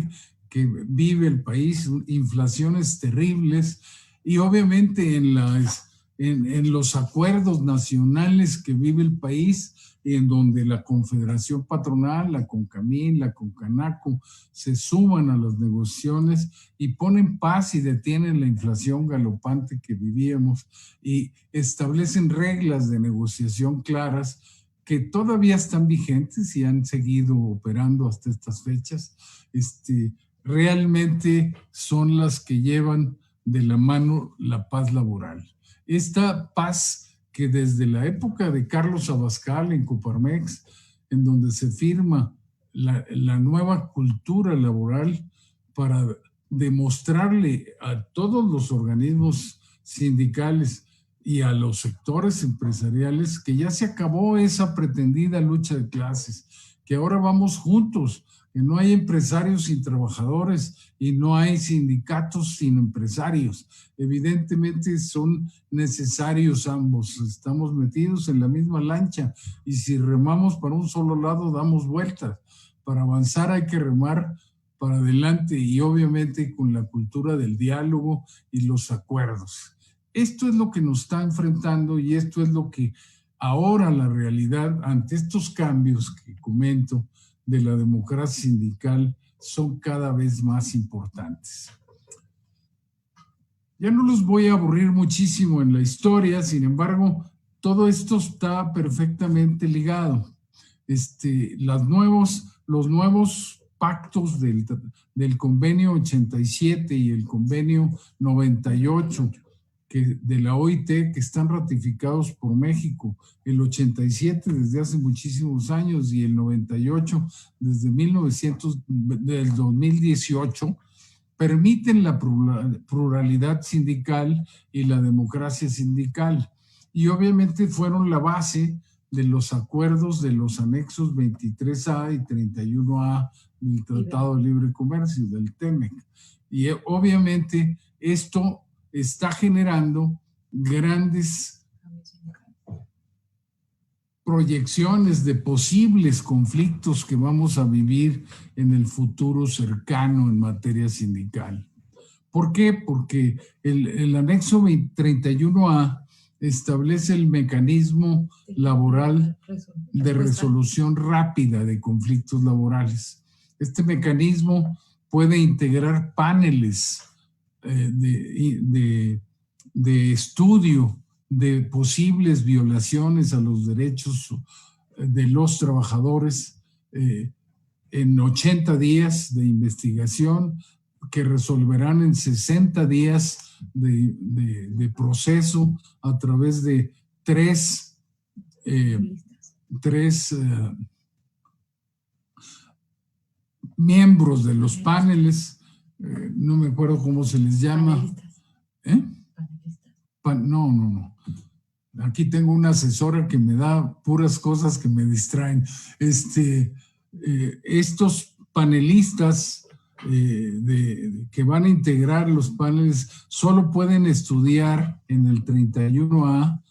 que vive el país inflaciones terribles, y obviamente en los acuerdos nacionales que vive el país, en donde la Confederación Patronal, la CONCAMIN, la CONCANACO se suman a las negociaciones y ponen paz y detienen la inflación galopante que vivíamos y establecen reglas de negociación claras que todavía están vigentes y han seguido operando hasta estas fechas. Realmente son las que llevan de la mano la paz laboral. Esta paz que desde la época de Carlos Abascal en Coparmex, en donde se firma la nueva cultura laboral para demostrarle a todos los organismos sindicales y a los sectores empresariales que ya se acabó esa pretendida lucha de clases, que ahora vamos juntos, que no hay empresarios sin trabajadores y no hay sindicatos sin empresarios. Evidentemente son necesarios ambos, estamos metidos en la misma lancha y si remamos para un solo lado damos vueltas. Para avanzar hay que remar para adelante y obviamente con la cultura del diálogo y los acuerdos. Esto es lo que nos está enfrentando y esto es lo que ahora la realidad ante estos cambios que comento de la democracia sindical son cada vez más importantes. Ya no los voy a aburrir muchísimo en la historia, sin embargo, todo esto está perfectamente ligado. Los nuevos pactos del convenio 87 y el convenio 98 de la OIT, que están ratificados por México, el 87 desde hace muchísimos años y el 98 desde del 2018, permiten la pluralidad sindical y la democracia sindical. Y obviamente fueron la base de los acuerdos de los anexos 23A y 31A del Tratado de Libre Comercio, del TEMEC. Y obviamente esto está generando grandes proyecciones de posibles conflictos que vamos a vivir en el futuro cercano en materia sindical. ¿Por qué? Porque el anexo 31A establece el mecanismo laboral de resolución rápida de conflictos laborales. Este mecanismo puede integrar paneles de estudio de posibles violaciones a los derechos de los trabajadores en 80 días de investigación que resolverán en 60 días de proceso a través de tres miembros de los paneles, no me acuerdo cómo se les llama. Panelistas. Panelistas. No. Aquí tengo una asesora que me da puras cosas que me distraen. Estos panelistas que van a integrar los paneles solo pueden estudiar en el 31A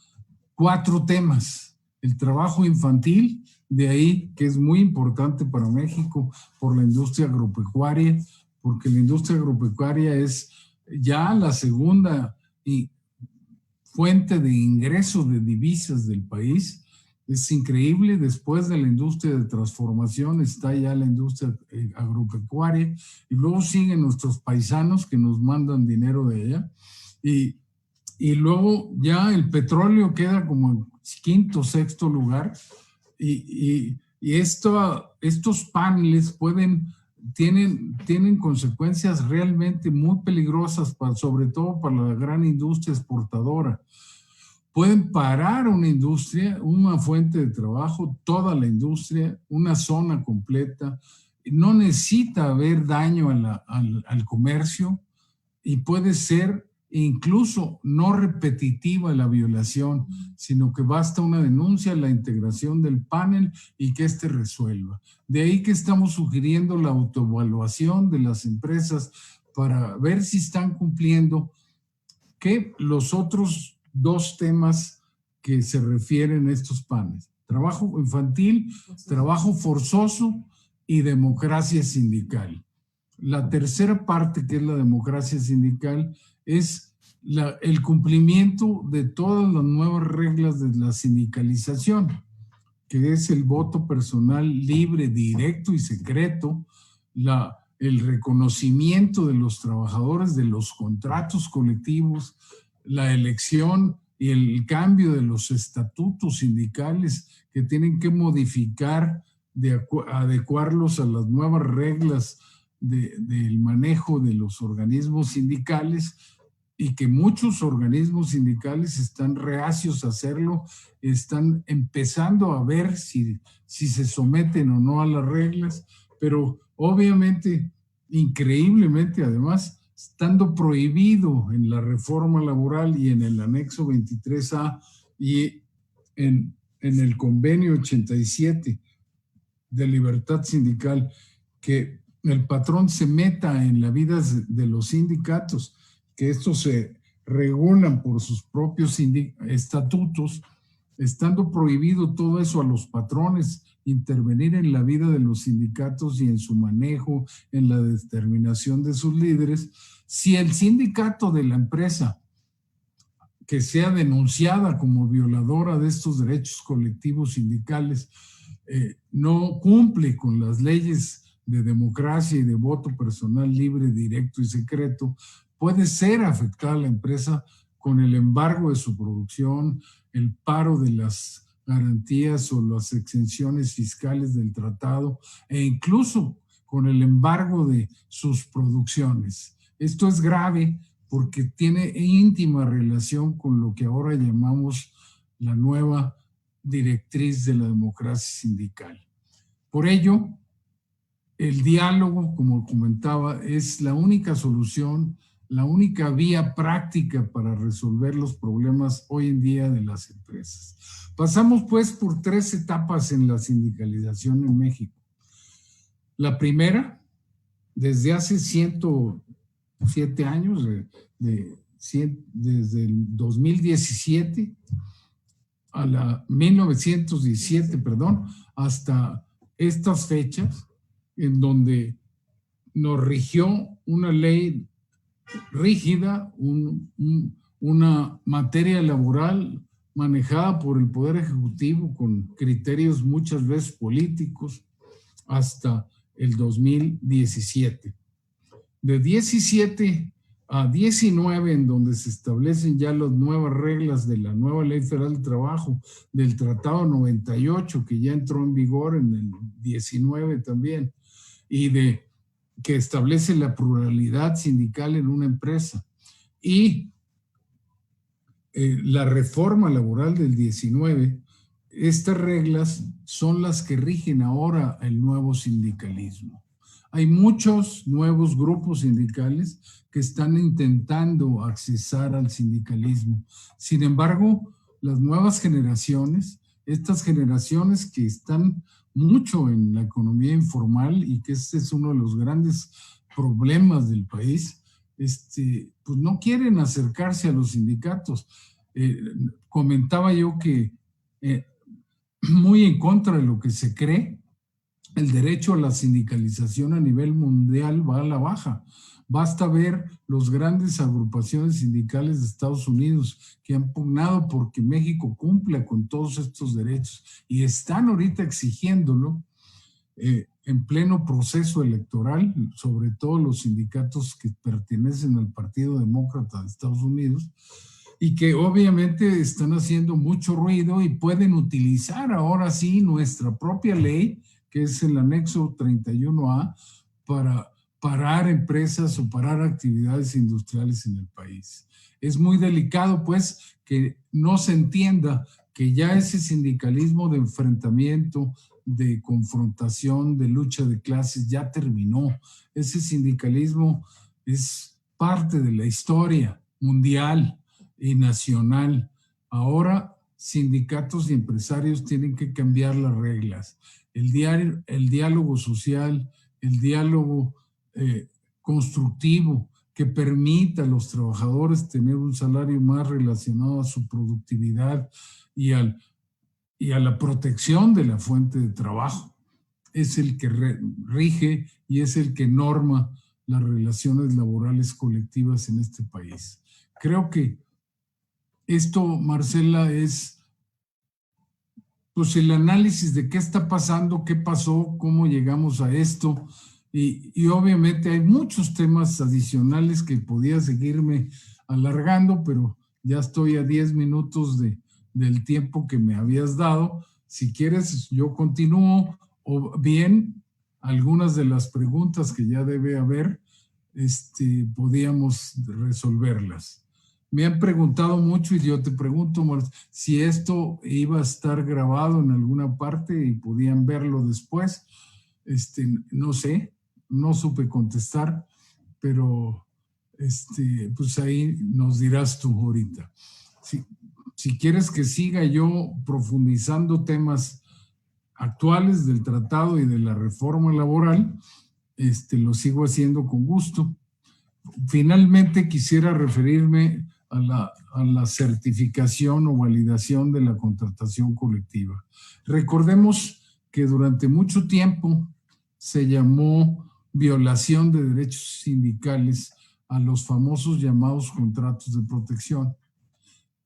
4 temas. El trabajo infantil, de ahí que es muy importante para México por la industria agropecuaria, porque la industria agropecuaria es ya la segunda fuente de ingreso de divisas del país. Es increíble, después de la industria de transformación está ya la industria agropecuaria y luego siguen nuestros paisanos que nos mandan dinero de allá y luego ya el petróleo queda como en quinto, sexto lugar y estos paneles tienen consecuencias realmente muy peligrosas, sobre todo para la gran industria exportadora. Pueden parar una industria, una fuente de trabajo, toda la industria, una zona completa. No necesita haber daño al comercio y puede ser incluso no repetitiva la violación, sino que basta una denuncia, la integración del panel y que éste resuelva. De ahí que estamos sugiriendo la autoevaluación de las empresas para ver si están cumpliendo que los otros 2 temas que se refieren a estos paneles: trabajo infantil, trabajo forzoso y democracia sindical. La tercera parte, que es la democracia sindical, es el cumplimiento de todas las nuevas reglas de la sindicalización, que es el voto personal libre, directo y secreto, el reconocimiento de los trabajadores de los contratos colectivos, la elección y el cambio de los estatutos sindicales que tienen que modificar, adecuarlos a las nuevas reglas del manejo de los organismos sindicales, y que muchos organismos sindicales están reacios a hacerlo, están empezando a ver si se someten o no a las reglas, pero obviamente, increíblemente además, estando prohibido en la reforma laboral y en el anexo 23A y en el convenio 87 de libertad sindical, que el patrón se meta en la vida de los sindicatos, que estos se regulan por sus propios estatutos, estando prohibido todo eso a los patrones intervenir en la vida de los sindicatos y en su manejo, en la determinación de sus líderes. Si el sindicato de la empresa que sea denunciada como violadora de estos derechos colectivos sindicales no cumple con las leyes de democracia y de voto personal libre, directo y secreto, puede ser afectada la empresa con el embargo de su producción, el paro de las garantías o las exenciones fiscales del tratado e incluso con el embargo de sus producciones. Esto es grave porque tiene íntima relación con lo que ahora llamamos la nueva directriz de la democracia sindical. Por ello, el diálogo, como comentaba, es la única solución, la única vía práctica para resolver los problemas hoy en día de las empresas. Pasamos pues por 3 etapas en la sindicalización en México. La primera, desde hace 107 años, desde el 2017 a la 1917, hasta estas fechas, en donde nos rigió una ley rígida, una materia laboral manejada por el Poder Ejecutivo con criterios muchas veces políticos hasta el 2017. De 17 a 19, en donde se establecen ya las nuevas reglas de la nueva Ley Federal del Trabajo, del Tratado 98, que ya entró en vigor en el 19 también, y que establece la pluralidad sindical en una empresa, y la reforma laboral del 19, estas reglas son las que rigen ahora el nuevo sindicalismo. Hay muchos nuevos grupos sindicales que están intentando accesar al sindicalismo. Sin embargo, las nuevas generaciones, estas generaciones que están mucho en la economía informal y que este es uno de los grandes problemas del país, pues no quieren acercarse a los sindicatos. Comentaba yo que muy en contra de lo que se cree, el derecho a la sindicalización a nivel mundial va a la baja. Basta ver las grandes agrupaciones sindicales de Estados Unidos que han pugnado porque México cumpla con todos estos derechos y están ahorita exigiéndolo en pleno proceso electoral, sobre todo los sindicatos que pertenecen al Partido Demócrata de Estados Unidos, y que obviamente están haciendo mucho ruido y pueden utilizar ahora sí nuestra propia ley, que es el anexo 31A, para parar empresas o parar actividades industriales en el país. Es muy delicado, pues, que no se entienda que ya ese sindicalismo de enfrentamiento, de confrontación, de lucha de clases, ya terminó. Ese sindicalismo es parte de la historia mundial y nacional. Ahora, sindicatos y empresarios tienen que cambiar las reglas. El diálogo social, el diálogo constructivo que permita a los trabajadores tener un salario más relacionado a su productividad y a la protección de la fuente de trabajo. Es el que rige y es el que norma las relaciones laborales colectivas en este país. Creo que esto, Marcela, es pues el análisis de qué está pasando, qué pasó, cómo llegamos a esto. Y obviamente hay muchos temas adicionales que podía seguirme alargando, pero ya estoy a 10 minutos del tiempo que me habías dado. Si quieres, yo continúo, o bien algunas de las preguntas que ya debe haber, podíamos resolverlas. Me han preguntado mucho y yo te pregunto, si esto iba a estar grabado en alguna parte y podían verlo después. No sé, no supe contestar, pero pues ahí nos dirás tú ahorita. Si quieres que siga yo profundizando temas actuales del tratado y de la reforma laboral, lo sigo haciendo con gusto. Finalmente quisiera referirme a la certificación o validación de la contratación colectiva. Recordemos que durante mucho tiempo se llamó violación de derechos sindicales a los famosos llamados contratos de protección,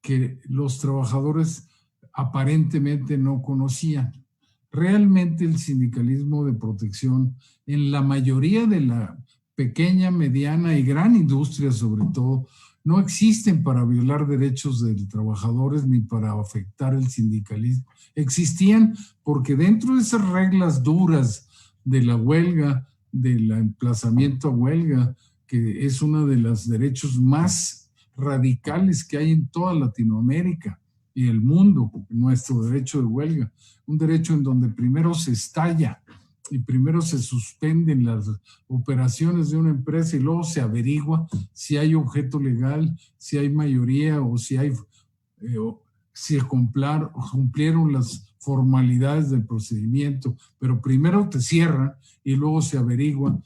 que los trabajadores aparentemente no conocían. Realmente el sindicalismo de protección en la mayoría de la pequeña, mediana y gran industria sobre todo, no existen para violar derechos de trabajadores ni para afectar el sindicalismo. Existían porque dentro de esas reglas duras de la huelga, del emplazamiento a huelga, que es uno de los derechos más radicales que hay en toda Latinoamérica y el mundo, nuestro derecho de huelga, un derecho en donde primero se estalla y primero se suspenden las operaciones de una empresa y luego se averigua si hay objeto legal, si hay mayoría o si cumplieron las formalidades del procedimiento, pero primero te cierran y luego se averigua.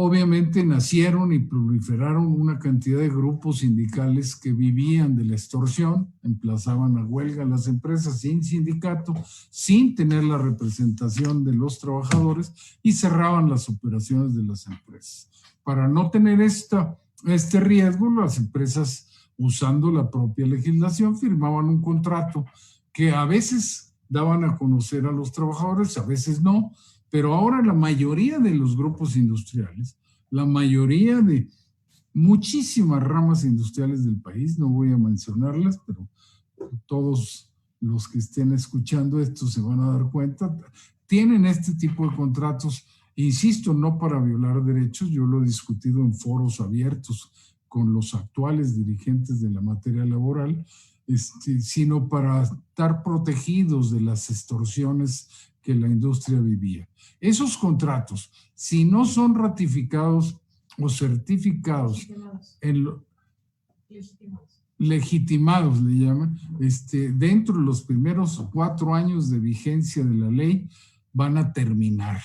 Obviamente nacieron y proliferaron una cantidad de grupos sindicales que vivían de la extorsión, emplazaban a huelga a las empresas sin sindicato, sin tener la representación de los trabajadores y cerraban las operaciones de las empresas. Para no tener este riesgo, las empresas, usando la propia legislación, firmaban un contrato que a veces daban a conocer a los trabajadores, a veces no. Pero ahora la mayoría de los grupos industriales, la mayoría de muchísimas ramas industriales del país, no voy a mencionarlas, pero todos los que estén escuchando esto se van a dar cuenta, tienen este tipo de contratos, insisto, no para violar derechos, yo lo he discutido en foros abiertos con los actuales dirigentes de la materia laboral, sino para estar protegidos de las extorsiones que la industria vivía. Esos contratos, si no son ratificados o certificados, legitimados le llaman, dentro de los primeros 4 años de vigencia de la ley, van a terminar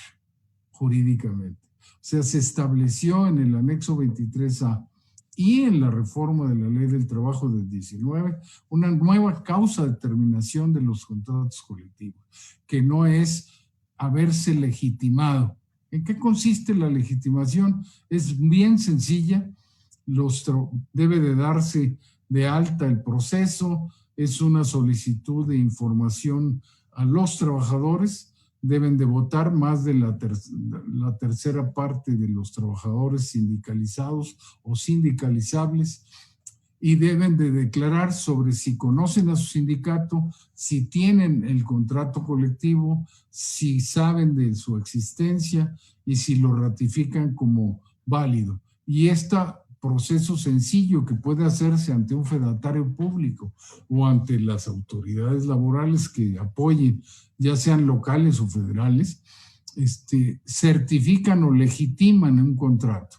jurídicamente. O sea, se estableció en el anexo 23A y en la reforma de la Ley del Trabajo del 19 una nueva causa de terminación de los contratos colectivos, que no es haberse legitimado. ¿En qué consiste la legitimación? Es bien sencilla, debe de darse de alta el proceso, es una solicitud de información a los trabajadores, deben de votar más de la tercera parte de los trabajadores sindicalizados o sindicalizables y deben de declarar sobre si conocen a su sindicato, si tienen el contrato colectivo, si saben de su existencia y si lo ratifican como válido. Y proceso sencillo que puede hacerse ante un fedatario público o ante las autoridades laborales que apoyen, ya sean locales o federales, certifican o legitiman un contrato.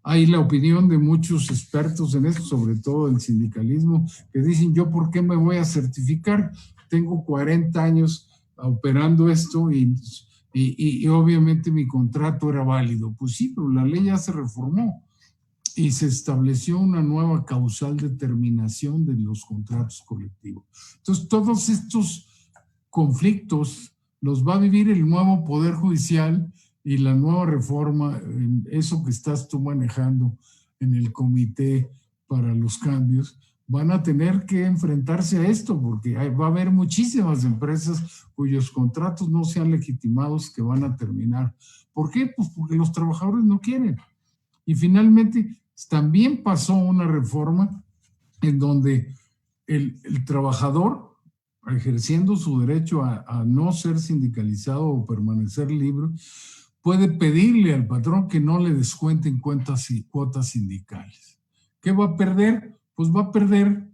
Hay la opinión de muchos expertos en esto, sobre todo el sindicalismo, que dicen, ¿yo por qué me voy a certificar? Tengo 40 años operando esto y obviamente mi contrato era válido. Pues sí, pero la ley ya se reformó y se estableció una nueva causal de terminación de los contratos colectivos. Entonces, todos estos conflictos los va a vivir el nuevo Poder Judicial y la nueva reforma, en eso que estás tú manejando en el Comité para los Cambios, van a tener que enfrentarse a esto, porque va a haber muchísimas empresas cuyos contratos no sean legitimados que van a terminar. ¿Por qué? Pues porque los trabajadores no quieren. Y finalmente también pasó una reforma en donde el trabajador, ejerciendo su derecho a no ser sindicalizado o permanecer libre, puede pedirle al patrón que no le descuenten cuotas sindicales. ¿Qué va a perder? Pues va a perder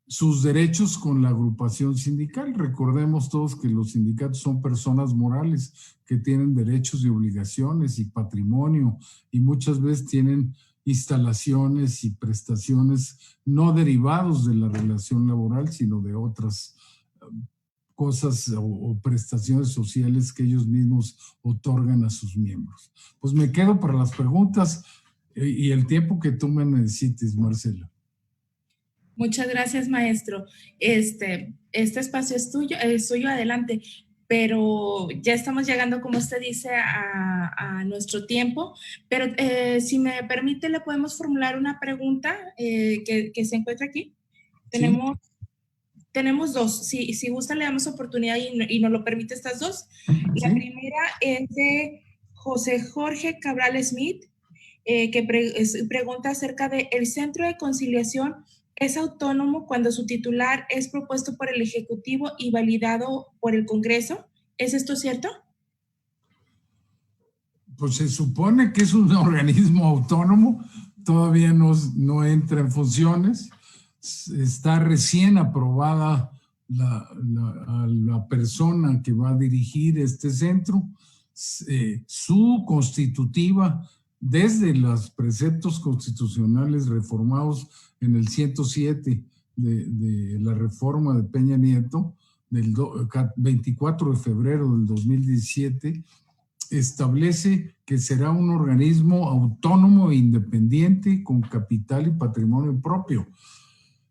sus derechos con la agrupación sindical. Recordemos todos que los sindicatos son personas morales que tienen derechos y obligaciones y patrimonio y muchas veces tienen instalaciones y prestaciones no derivados de la relación laboral, sino de otras cosas o prestaciones sociales que ellos mismos otorgan a sus miembros. Pues me quedo para las preguntas y el tiempo que tú me necesites, Marcela. Muchas gracias, maestro. Este espacio es suyo, adelante. Pero ya estamos llegando, como usted dice, a nuestro tiempo. Pero si me permite, le podemos formular una pregunta que se encuentra aquí. Sí. Tenemos dos. Si gusta, le damos oportunidad y nos lo permite estas dos. La ¿Sí? primera es de José Jorge Cabral Smith, que pregunta acerca de el Centro de Conciliación es autónomo cuando su titular es propuesto por el Ejecutivo y validado por el Congreso. ¿Es esto cierto? Pues se supone que es un organismo autónomo, todavía no entra en funciones, está recién aprobada la persona que va a dirigir este centro, su constitutiva desde los preceptos constitucionales reformados en el 107 de la reforma de Peña Nieto, del 24 de febrero del 2017, establece que será un organismo autónomo e independiente con capital y patrimonio propio.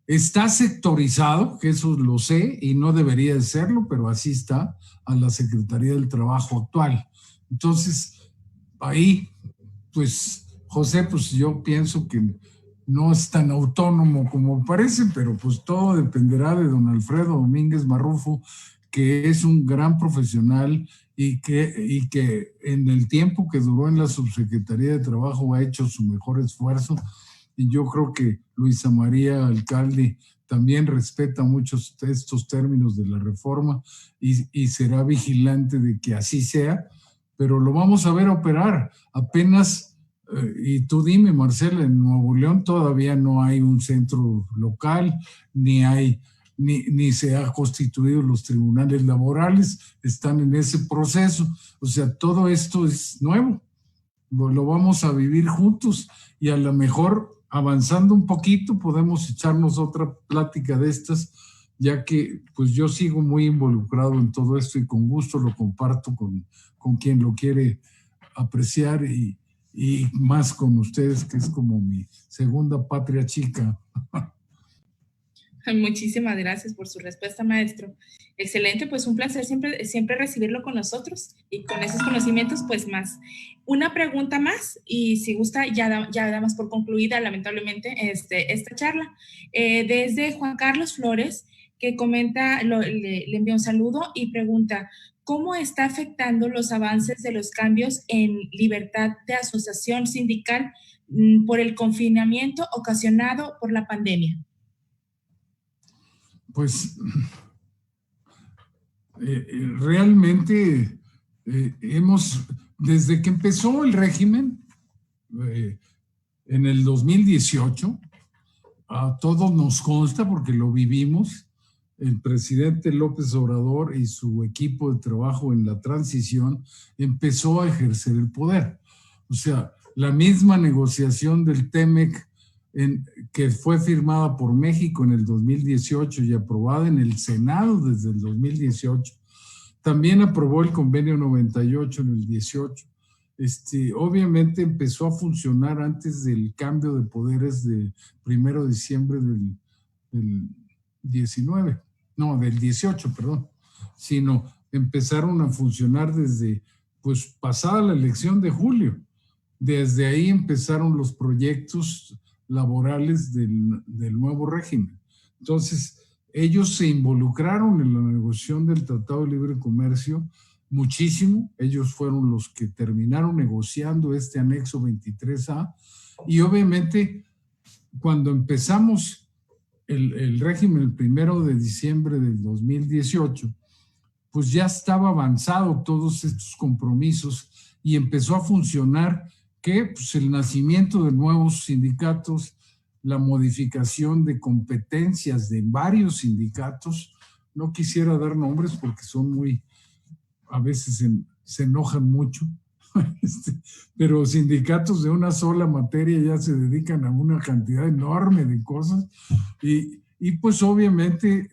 Está sectorizado, que eso lo sé y no debería de serlo, pero así está, a la Secretaría del Trabajo actual. Entonces, ahí, pues, José, pues yo pienso que no es tan autónomo como parece, pero pues todo dependerá de don Alfredo Domínguez Marrufo, que es un gran profesional y que en el tiempo que duró en la Subsecretaría de Trabajo ha hecho su mejor esfuerzo. Y yo creo que Luisa María Alcalde también respeta mucho estos términos de la reforma y será vigilante de que así sea, pero lo vamos a ver operar. Apenas, y tú dime, Marcela, en Nuevo León todavía no hay un centro local, ni hay ni se han constituido los tribunales laborales, están en ese proceso. O sea, todo esto es nuevo, lo vamos a vivir juntos y a lo mejor avanzando un poquito podemos echarnos otra plática de estas, ya que pues yo sigo muy involucrado en todo esto y con gusto lo comparto con quien lo quiere apreciar y más con ustedes, que es como mi segunda patria chica. Muchísimas gracias por su respuesta, maestro. Excelente, pues un placer siempre recibirlo con nosotros y con esos conocimientos, pues más. Una pregunta más y si gusta, ya damos por concluida, lamentablemente, esta charla. Desde Juan Carlos Flores, que comenta, le envía un saludo y pregunta, ¿cómo está afectando los avances de los cambios en libertad de asociación sindical por el confinamiento ocasionado por la pandemia? Pues realmente desde que empezó el régimen en el 2018, a todos nos consta porque lo vivimos, el presidente López Obrador y su equipo de trabajo en la transición empezó a ejercer el poder. O sea, la misma negociación del TEMEC que fue firmada por México en el 2018 y aprobada en el Senado desde el 2018, también aprobó el convenio 98 en el 18. Obviamente empezó a funcionar antes del cambio de poderes del 1 de diciembre del 19, no, del 18, perdón, sino empezaron a funcionar desde, pues, pasada la elección de julio. Desde ahí empezaron los proyectos laborales del nuevo régimen. Entonces, ellos se involucraron en la negociación del Tratado de Libre Comercio muchísimo. Ellos fueron los que terminaron negociando este anexo 23A y obviamente cuando empezamos el régimen el 1 de diciembre del 2018, pues ya estaba avanzado todos estos compromisos y empezó a funcionar pues el nacimiento de nuevos sindicatos, la modificación de competencias de varios sindicatos. No quisiera dar nombres porque son a veces se enojan mucho, pero sindicatos de una sola materia ya se dedican a una cantidad enorme de cosas y pues obviamente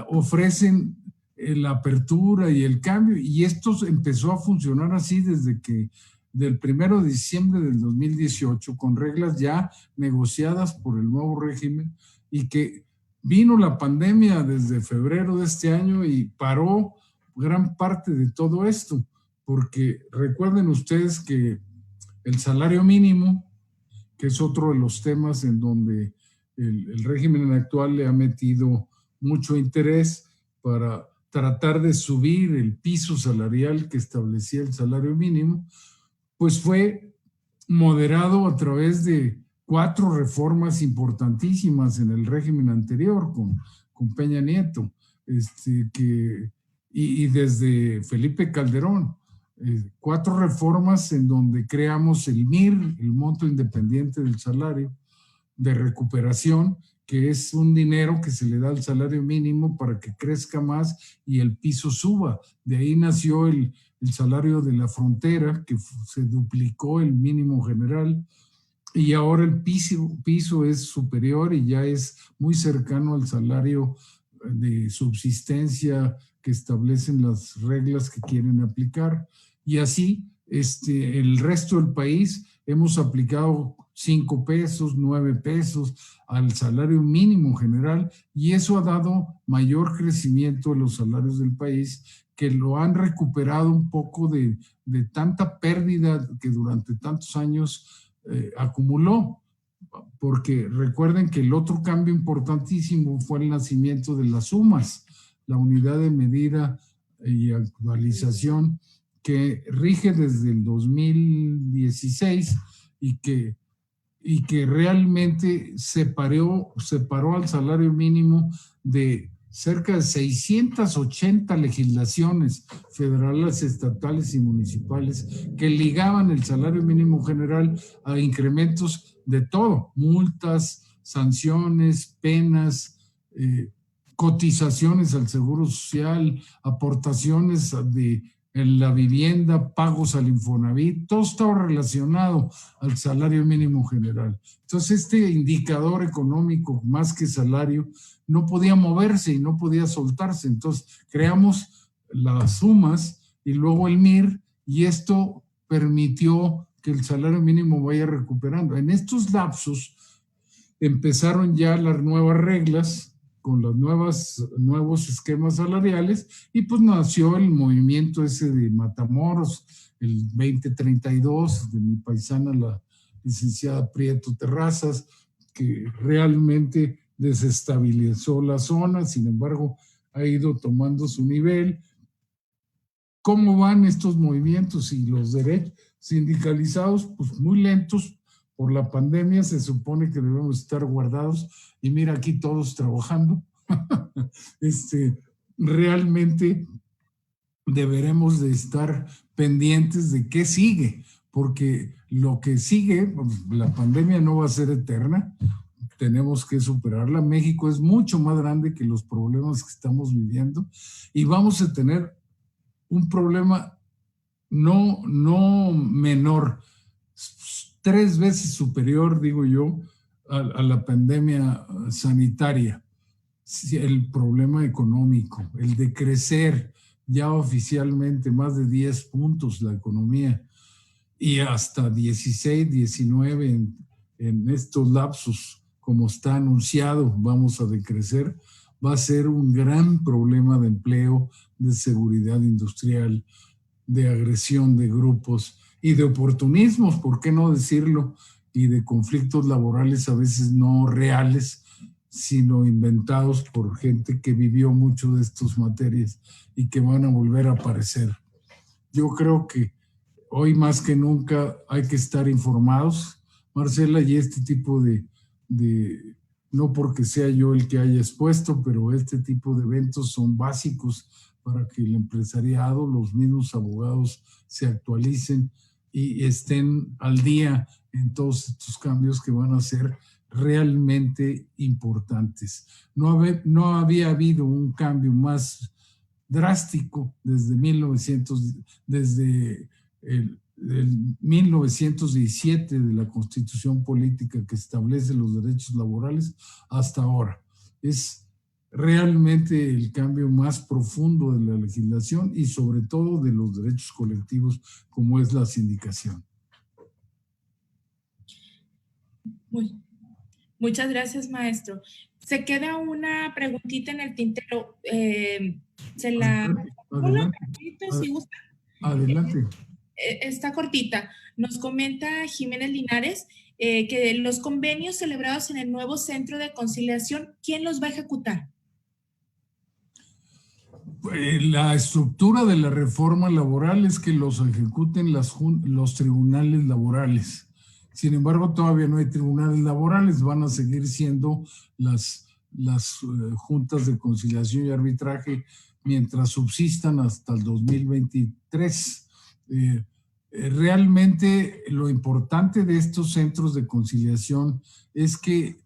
ofrecen la apertura y el cambio, y esto empezó a funcionar así desde que del 1 de diciembre del 2018, con reglas ya negociadas por el nuevo régimen, y que vino la pandemia desde febrero de este año y paró gran parte de todo esto, porque recuerden ustedes que el salario mínimo, que es otro de los temas en donde el régimen actual le ha metido mucho interés para tratar de subir el piso salarial que establecía el salario mínimo, pues fue moderado a través de 4 reformas importantísimas en el régimen anterior con Peña Nieto, y desde Felipe Calderón, 4 reformas en donde creamos el MIR, el monto independiente del salario de recuperación, que es un dinero que se le da al salario mínimo para que crezca más y el piso suba. De ahí nació el salario de la frontera, que se duplicó el mínimo general, y ahora el piso es superior y ya es muy cercano al salario de subsistencia que establecen las reglas que quieren aplicar. Y así el resto del país hemos aplicado 5 pesos, 9 pesos al salario mínimo general, y eso ha dado mayor crecimiento de los salarios del país, que lo han recuperado un poco de tanta pérdida que durante tantos años acumuló. Porque recuerden que el otro cambio importantísimo fue el nacimiento de las UMAS, la unidad de medida y actualización, que rige desde el 2016 y que realmente separó al salario mínimo de cerca de 680 legislaciones federales, estatales y municipales que ligaban el salario mínimo general a incrementos de todo, multas, sanciones, penas, cotizaciones al Seguro Social, aportaciones en la vivienda, pagos al Infonavit, todo estaba relacionado al salario mínimo general. Entonces, este indicador económico, más que salario, no podía moverse y no podía soltarse. Entonces, creamos las sumas y luego el MIR, y esto permitió que el salario mínimo vaya recuperando. En estos lapsos empezaron ya las nuevas reglas con los nuevos esquemas salariales, y pues nació el movimiento ese de Matamoros, el 2032, de mi paisana, la licenciada Prieto Terrazas, que realmente desestabilizó la zona. Sin embargo, ha ido tomando su nivel. ¿Cómo van estos movimientos y los derechos sindicalizados? Pues muy lentos. Por la pandemia se supone que debemos estar guardados, y mira aquí todos trabajando. Realmente deberemos de estar pendientes de qué sigue, porque lo que sigue, pues, la pandemia no va a ser eterna, tenemos que superarla. México es mucho más grande que los problemas que estamos viviendo, y vamos a tener un problema no menor, 3 veces superior, digo yo, a la pandemia sanitaria. El problema económico, el de crecer ya oficialmente más de 10 puntos la economía, y hasta 16, 19 en estos lapsos, como está anunciado, vamos a decrecer, va a ser un gran problema de empleo, de seguridad industrial, de agresión de grupos y de oportunismos, ¿por qué no decirlo? Y de conflictos laborales a veces no reales, sino inventados por gente que vivió mucho de estas materias y que van a volver a aparecer. Yo creo que hoy más que nunca hay que estar informados, Marcela, y este tipo no porque sea yo el que haya expuesto, pero este tipo de eventos son básicos para que el empresariado, los mismos abogados se actualicen y estén al día en todos estos cambios que van a ser realmente importantes. No había habido un cambio más drástico desde el 1917 de la Constitución Política que establece los derechos laborales hasta ahora. Es realmente el cambio más profundo de la legislación y sobre todo de los derechos colectivos, como es la sindicación. Muchas gracias, maestro. Se queda una preguntita en el tintero. Se la... Adelante. Si gusta. Adelante. Está cortita. Nos comenta Jiménez Linares que los convenios celebrados en el nuevo centro de conciliación, ¿quién los va a ejecutar? La estructura de la reforma laboral es que los ejecuten los tribunales laborales. Sin embargo, todavía no hay tribunales laborales, van a seguir siendo las juntas de conciliación y arbitraje mientras subsistan hasta el 2023. Realmente lo importante de estos centros de conciliación es que,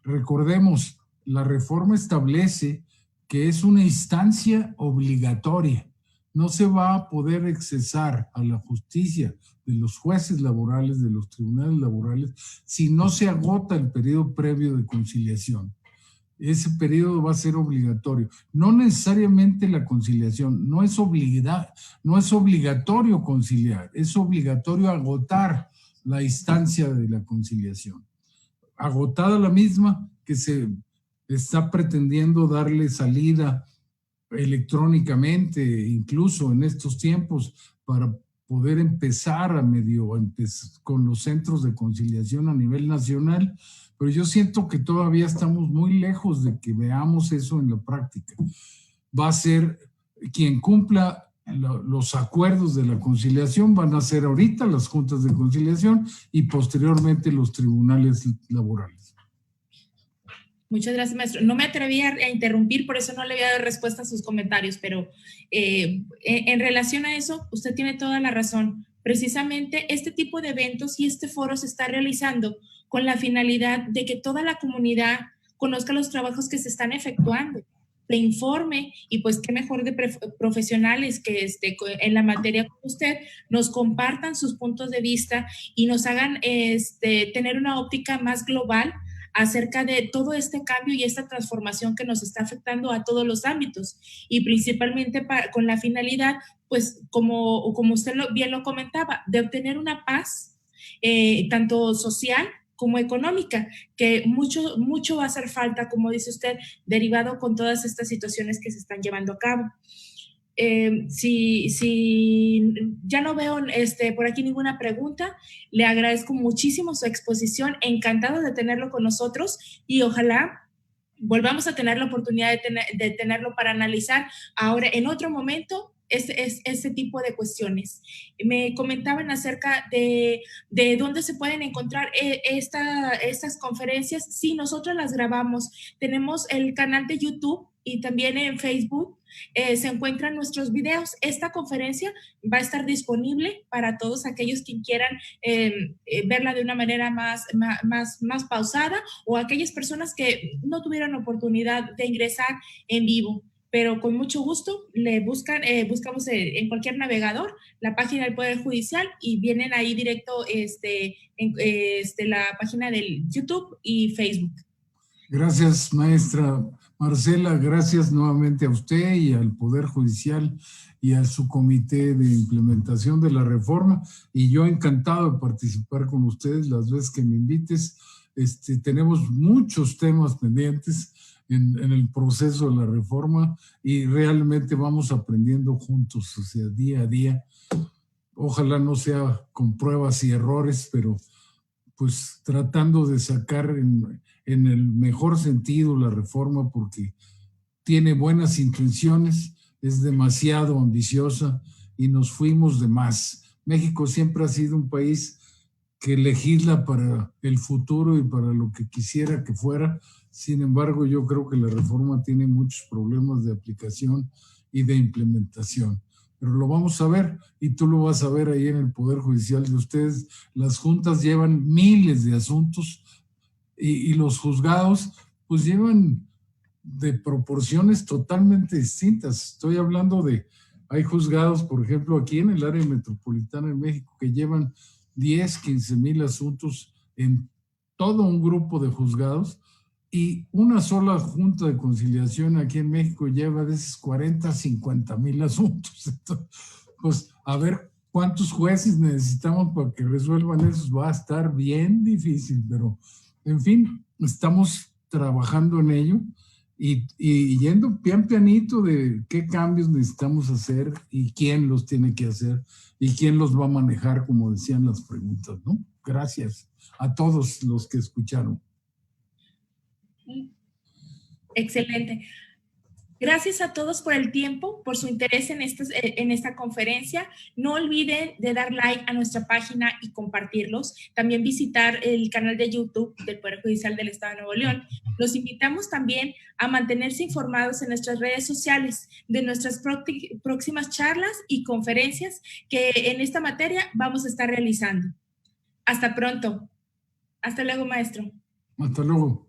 recordemos, la reforma establece que es una instancia obligatoria. No se va a poder accesar a la justicia de los jueces laborales, de los tribunales laborales, si no se agota el periodo previo de conciliación. Ese periodo va a ser obligatorio. No necesariamente la conciliación, no es obligatorio conciliar, es obligatorio agotar la instancia de la conciliación. Agotada la misma, que se está pretendiendo darle salida electrónicamente, incluso en estos tiempos, para poder empezar con los centros de conciliación a nivel nacional, pero yo siento que todavía estamos muy lejos de que veamos eso en la práctica. Va a ser quien cumpla los acuerdos de la conciliación, van a ser ahorita las juntas de conciliación y posteriormente los tribunales laborales. Muchas gracias, maestro. No me atreví a interrumpir, por eso no le había dado respuesta a sus comentarios, pero en relación a eso, usted tiene toda la razón. Precisamente este tipo de eventos y este foro se está realizando con la finalidad de que toda la comunidad conozca los trabajos que se están efectuando. le informe y pues qué mejor de profesionales que en la materia como usted nos compartan sus puntos de vista y nos hagan tener una óptica más global acerca de todo este cambio y esta transformación que nos está afectando a todos los ámbitos y principalmente con la finalidad, pues como usted bien lo comentaba, de obtener una paz tanto social como económica, que mucho va a hacer falta, como dice usted, derivado con todas estas situaciones que se están llevando a cabo. Si ya no veo por aquí ninguna pregunta, le agradezco muchísimo su exposición, encantado de tenerlo con nosotros y ojalá volvamos a tener la oportunidad de tenerlo para analizar ahora en otro momento ese tipo de cuestiones. Me comentaban acerca de dónde se pueden encontrar estas conferencias. Sí, nosotros las grabamos. Tenemos el canal de YouTube y también en Facebook se encuentran nuestros videos. Esta conferencia va a estar disponible para todos aquellos que quieran verla de una manera más pausada o aquellas personas que no tuvieron oportunidad de ingresar en vivo. Pero con mucho gusto le buscamos en cualquier navegador la página del Poder Judicial y vienen ahí directo la página del YouTube y Facebook. Gracias, maestra Marcela, gracias nuevamente a usted y al Poder Judicial y a su comité de implementación de la reforma, y yo encantado de participar con ustedes las veces que me invites. Tenemos muchos temas pendientes en el proceso de la reforma y realmente vamos aprendiendo juntos, o sea, día a día. Ojalá no sea con pruebas y errores, pero pues tratando de sacar en el mejor sentido la reforma, porque tiene buenas intenciones, es demasiado ambiciosa y nos fuimos de más. México siempre ha sido un país que legisla para el futuro y para lo que quisiera que fuera. Sin embargo, yo creo que la reforma tiene muchos problemas de aplicación y de implementación. Pero lo vamos a ver y tú lo vas a ver ahí en el Poder Judicial de ustedes. Las juntas llevan miles de asuntos y los juzgados pues llevan de proporciones totalmente distintas. Estoy hablando hay juzgados, por ejemplo, aquí en el área metropolitana de México que llevan 10, 15 mil asuntos en todo un grupo de juzgados, y una sola junta de conciliación aquí en México lleva de esos 40, 50 mil asuntos. Entonces, pues a ver cuántos jueces necesitamos para que resuelvan eso. Va a estar bien difícil, pero en fin, estamos trabajando en ello y yendo pian pianito de qué cambios necesitamos hacer y quién los tiene que hacer y quién los va a manejar, como decían las preguntas, ¿no? Gracias a todos los que escucharon. Excelente. Gracias a todos por el tiempo, por su interés en esta conferencia. No olviden de dar like a nuestra página y compartirlos. También visitar el canal de YouTube del Poder Judicial del Estado de Nuevo León. Los invitamos también a mantenerse informados en nuestras redes sociales de nuestras próximas charlas y conferencias que en esta materia vamos a estar realizando. Hasta pronto. Hasta luego, maestro. Hasta luego.